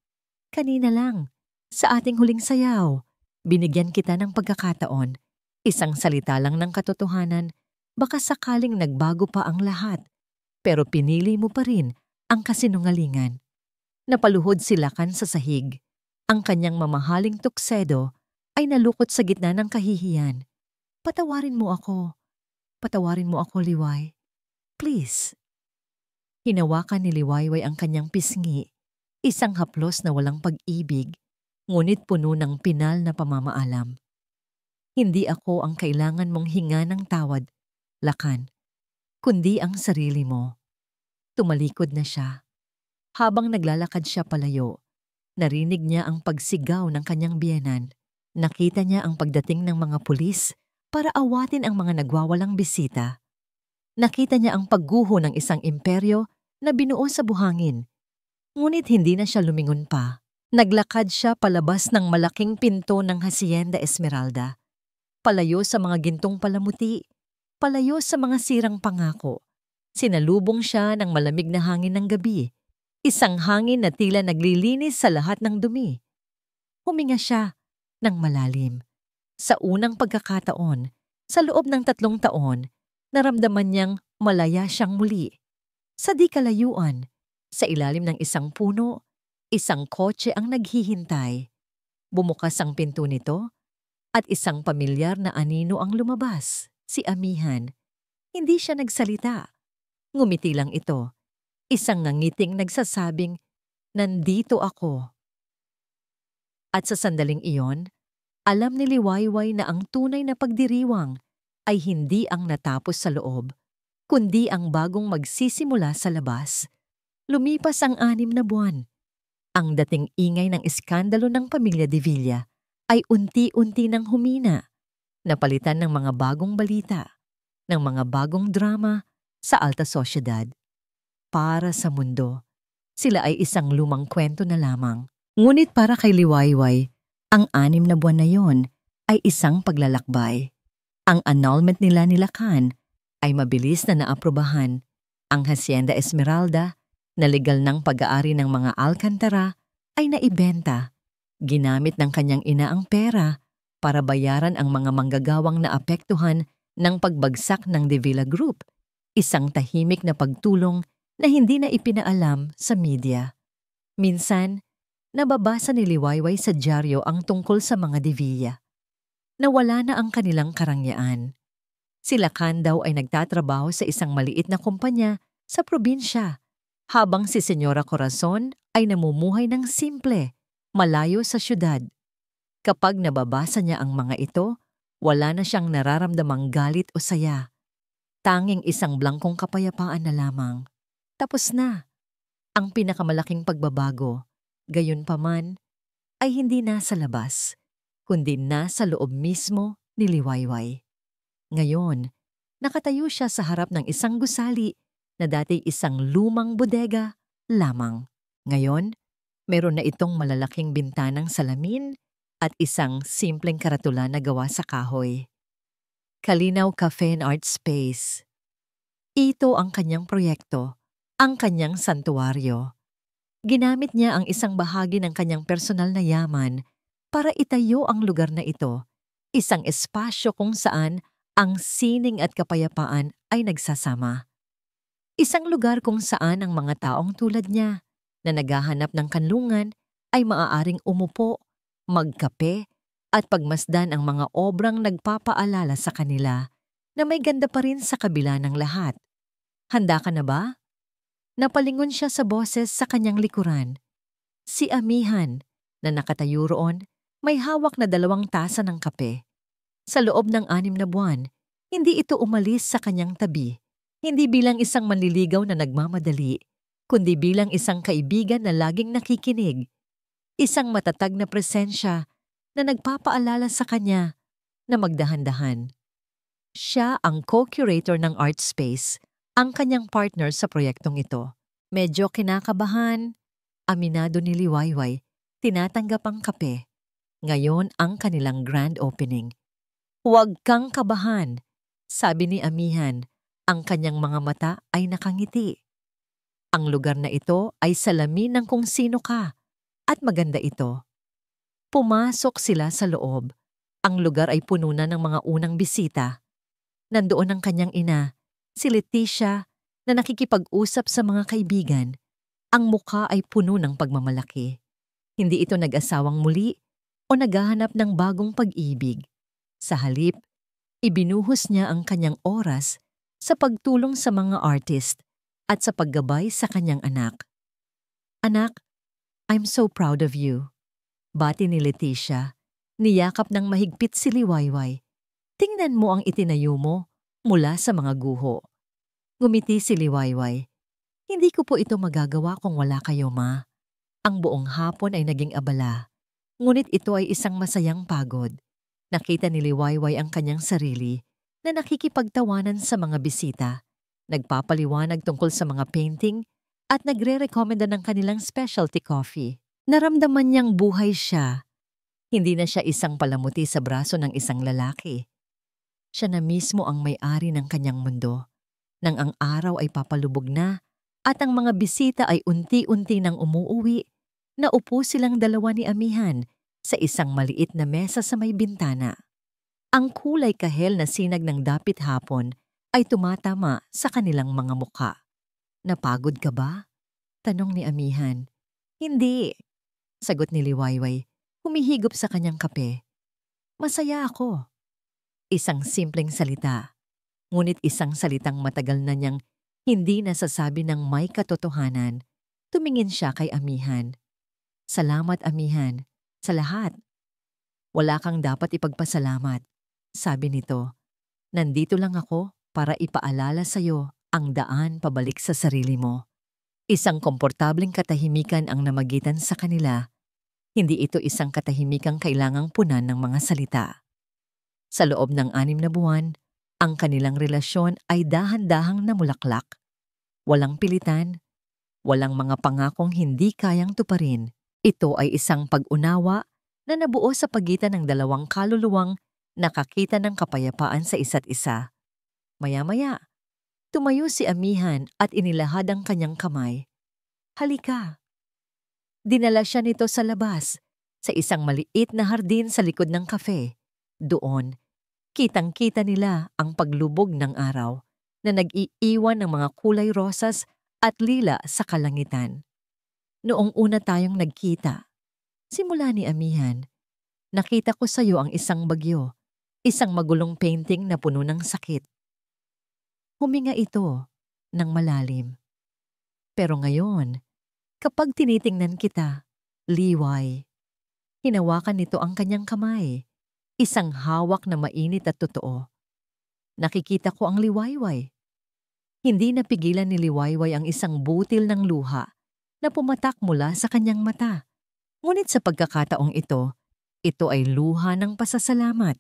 Kanina lang, sa ating huling sayaw, binigyan kita ng pagkakataon. Isang salita lang ng katotohanan, baka sakaling nagbago pa ang lahat. Pero pinili mo pa rin ang kasinungalingan. Napaluhod si Lacan sa sahig. Ang kanyang mamahaling tuksedo ay nalukot sa gitna ng kahihiyan. Patawarin mo ako. Patawarin mo ako, Liway. Please. Hinawakan ni Liwayway ang kanyang pisngi, isang haplos na walang pag-ibig, ngunit puno ng pinal na pamamaalam. Hindi ako ang kailangan mong hinga ng tawad, Lacan, kundi ang sarili mo. Tumalikod na siya. Habang naglalakad siya palayo, narinig niya ang pagsigaw ng kanyang biyenan. Nakita niya ang pagdating ng mga pulis para awatin ang mga nagwawalang bisita. Nakita niya ang pagguho ng isang imperyo na binuo sa buhangin. Ngunit hindi na siya lumingon pa. Naglakad siya palabas ng malaking pinto ng Hacienda Esmeralda. Palayo sa mga gintong palamuti, palayo sa mga sirang pangako. Sinalubong siya ng malamig na hangin ng gabi, isang hangin na tila naglilinis sa lahat ng dumi. Huminga siya ng malalim. Sa unang pagkakataon, sa loob ng 3 taon, naramdaman niyang malaya siyang muli. Sa di kalayuan, sa ilalim ng isang puno, isang kotse ang naghihintay. Bumukas ang pinto nito at isang pamilyar na anino ang lumabas, si Amihan. Hindi siya nagsalita. Ngumiti lang ito. Isang ngangiting nagsasabing, "Nandito ako." At sa sandaling iyon, alam ni Liwayway na ang tunay na pagdiriwang ay hindi ang natapos sa loob, kundi ang bagong magsisimula sa labas. Lumipas ang 6 na buwan. Ang dating ingay ng iskandalo ng pamilya de Villa ay unti-unti nang humina, napalitan ng mga bagong balita, ng mga bagong drama sa alta sosyedad. Para sa mundo, sila ay isang lumang kwento na lamang. Ngunit para kay Liwayway, ang 6 na buwan na yon ay isang paglalakbay. Ang annulment nila ni Lacan ay mabilis na naaprubahan. Ang Hacienda Esmeralda, na legal ng pag-aari ng mga Alcantara, ay naibenta. Ginamit ng kanyang ina ang pera para bayaran ang mga manggagawang naapektuhan ng pagbagsak ng De Villa Group, isang tahimik na pagtulong na hindi na ipinaalam sa media. Minsan, nababasa ni Liwayway sa dyaryo ang tungkol sa mga De Villa. Nawala na ang kanilang karangyaan. Sila Can daw ay nagtatrabaho sa isang maliit na kumpanya sa probinsya, habang si Senyora Corazon ay namumuhay ng simple, malayo sa syudad. Kapag nababasa niya ang mga ito, wala na siyang nararamdamang galit o saya. Tanging isang blangkong kapayapaan na lamang. Tapos na. Ang pinakamalaking pagbabago, gayunpaman, ay hindi nasa labas, kundi nasa loob mismo ni Liwayway. Ngayon, nakatayo siya sa harap ng isang gusali na dati isang lumang bodega lamang. Ngayon, meron na itong malalaking bintanang salamin at isang simpleng karatula na gawa sa kahoy. Kalinaw Cafe and Art Space. Ito ang kanyang proyekto, ang kanyang santuaryo. Ginamit niya ang isang bahagi ng kanyang personal na yaman para itayo ang lugar na ito, isang espasyo kung saan ang sining at kapayapaan ay nagsasama. Isang lugar kung saan ang mga taong tulad niya na naghahanap ng kanlungan ay maaaring umupo, magkape at pagmasdan ang mga obrang nagpapaalala sa kanila na may ganda pa rin sa kabila ng lahat. Handa ka na ba? Napalingon siya sa boses sa kanyang likuran. Si Amihan, na nakatayo roon, may hawak na 2 tasa ng kape. Sa loob ng 6 na buwan, hindi ito umalis sa kanyang tabi. Hindi bilang isang manliligaw na nagmamadali, kundi bilang isang kaibigan na laging nakikinig. Isang matatag na presensya na nagpapaalala sa kanya na magdahan-dahan. Siya ang co-curator ng art space, ang kanyang partner sa proyektong ito. Medyo kinakabahan, aminado ni Liwayway, tinatanggap ang kape. Ngayon ang kanilang grand opening. Huwag kang kabahan, sabi ni Amihan, ang kanyang mga mata ay nakangiti. Ang lugar na ito ay salamin ng kung sino ka, at maganda ito. Pumasok sila sa loob. Ang lugar ay puno na ng mga unang bisita. Nandoon ang kanyang ina, si Leticia, na nakikipag-usap sa mga kaibigan. Ang mukha ay puno ng pagmamalaki. Hindi ito nag-asawang muli o naghahanap ng bagong pag-ibig. Sa halip, ibinuhos niya ang kanyang oras sa pagtulong sa mga artist at sa paggabay sa kanyang anak. Anak, I'm so proud of you. Bati ni Leticia, niyakap ng mahigpit si Liwayway. Tingnan mo ang itinayo mo mula sa mga guho. Ngumiti si Liwayway. Hindi ko po ito magagawa kung wala kayo, Ma. Ang buong hapon ay naging abala. Ngunit ito ay isang masayang pagod. Nakita ni Liwayway ang kanyang sarili na nakikipagtawanan sa mga bisita, nagpapaliwanag tungkol sa mga painting at nagre-rekomenda ng kanilang specialty coffee. Naramdaman niyang buhay siya. Hindi na siya isang palamuti sa braso ng isang lalaki. Siya na mismo ang may-ari ng kanyang mundo. Nang ang araw ay papalubog na at ang mga bisita ay unti-unti nang umuuwi, naupo silang 2 ni Amihan sa isang maliit na mesa sa may bintana. Ang kulay kahel na sinag ng dapit hapon ay tumatama sa kanilang mga mukha. Napagod ka ba? Tanong ni Amihan. Hindi, sagot ni Liwayway, humihigop sa kanyang kape. Masaya ako. Isang simpleng salita, ngunit isang salitang matagal na niyang hindi nasasabi ng may katotohanan. Tumingin siya kay Amihan. Salamat, Amihan, sa lahat. Wala kang dapat ipagpasalamat, sabi nito. Nandito lang ako para ipaalala sa'yo ang daan pabalik sa sarili mo. Isang komportableng katahimikan ang namagitan sa kanila. Hindi ito isang katahimikang kailangang punan ng mga salita. Sa loob ng 6 na buwan, ang kanilang relasyon ay dahan-dahang namulaklak. Walang pilitan, walang mga pangakong hindi kayang tuparin. Ito ay isang pag-unawa na nabuo sa pagitan ng 2 kaluluwang nakakita ng kapayapaan sa isa't isa. Maya-maya, tumayo si Amihan at inilahad ang kanyang kamay. Halika. Dinala siya nito sa labas, sa isang maliit na hardin sa likod ng kafe. Doon, kitang-kita nila ang paglubog ng araw na nag-iiwan ng mga kulay rosas at lila sa kalangitan. Noong una tayong nagkita, simula ni amihan, nakita ko sa iyo ang isang bagyo, isang magulong painting na puno ng sakit. Huminga ito ng malalim. Pero ngayon, kapag tinitingnan kita, liway, hinawakan nito ang kanyang kamay, isang hawak na mainit at totoo. Nakikita ko ang liwayway. Hindi napigilan ni liwayway ang isang butil ng luha na pumatak mula sa kanyang mata. Ngunit sa pagkakataong ito ay luha ng pasasalamat.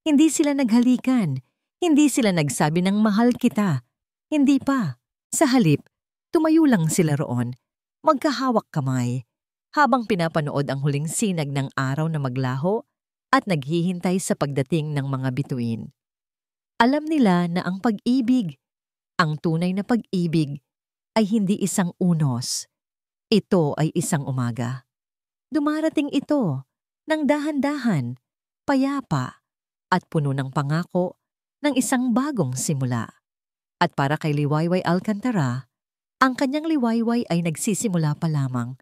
Hindi sila naghalikan, hindi sila nagsabi ng mahal kita. Hindi pa. Sa halip, tumayo lang sila roon, magkahawak kamay, habang pinapanood ang huling sinag ng araw na maglaho at naghihintay sa pagdating ng mga bituin. Alam nila na ang pag-ibig, ang tunay na pag-ibig, ay hindi isang unos. Ito ay isang umaga. Dumarating ito ng dahan-dahan, payapa, at puno ng pangako ng isang bagong simula. At para kay Liwayway Alcantara, ang kanyang liwayway ay nagsisimula pa lamang.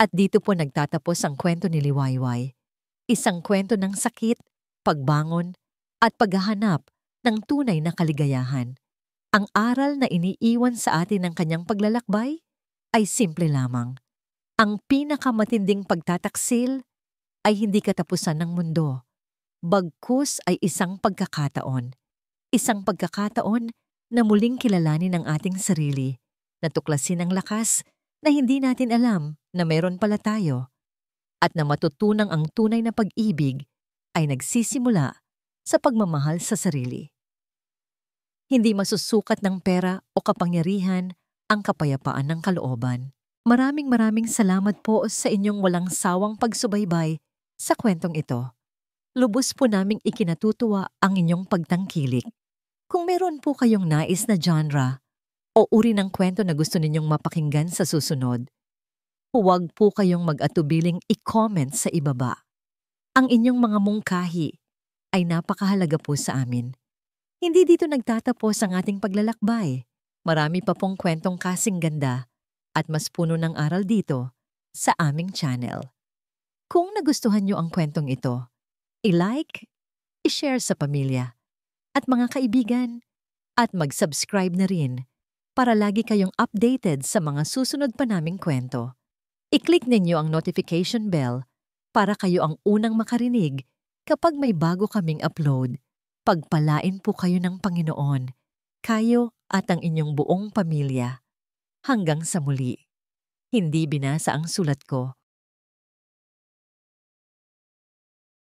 At dito po nagtatapos ang kwento ni Liwayway. Isang kwento ng sakit, pagbangon, at paghahanap ng tunay na kaligayahan. Ang aral na iniiwan sa atin ng kanyang paglalakbay ay simple lamang. Ang pinakamatinding pagtataksil ay hindi katapusan ng mundo. Bagkus ay isang pagkakataon. Isang pagkakataon na muling kilalanin ang ating sarili, natuklasin ang lakas na hindi natin alam na meron pala tayo, at na matutunang ang tunay na pag-ibig ay nagsisimula sa pagmamahal sa sarili. Hindi masusukat ng pera o kapangyarihan ang kapayapaan ng kalooban. Maraming salamat po sa inyong walang sawang pagsubaybay sa kwentong ito. Lubos po naming ikinatutuwa ang inyong pagtangkilik. Kung meron po kayong nais na genre o uri ng kwento na gusto ninyong mapakinggan sa susunod, huwag po kayong mag-atubiling i-comment sa ibaba. Ang inyong mga mungkahi ay napakahalaga po sa amin. Hindi dito nagtatapos ang ating paglalakbay. Marami pa pong kwentong kasing ganda at mas puno ng aral dito sa aming channel. Kung nagustuhan nyo ang kwentong ito, i-like, i-share sa pamilya at mga kaibigan, at mag-subscribe na rin para lagi kayong updated sa mga susunod pa naming kwento. I-click ninyo ang notification bell para kayo ang unang makarinig kapag may bago kaming upload. Pagpalain po kayo ng Panginoon, kayo at ang inyong buong pamilya. Hanggang sa muli. Hindi binasa ang sulat ko,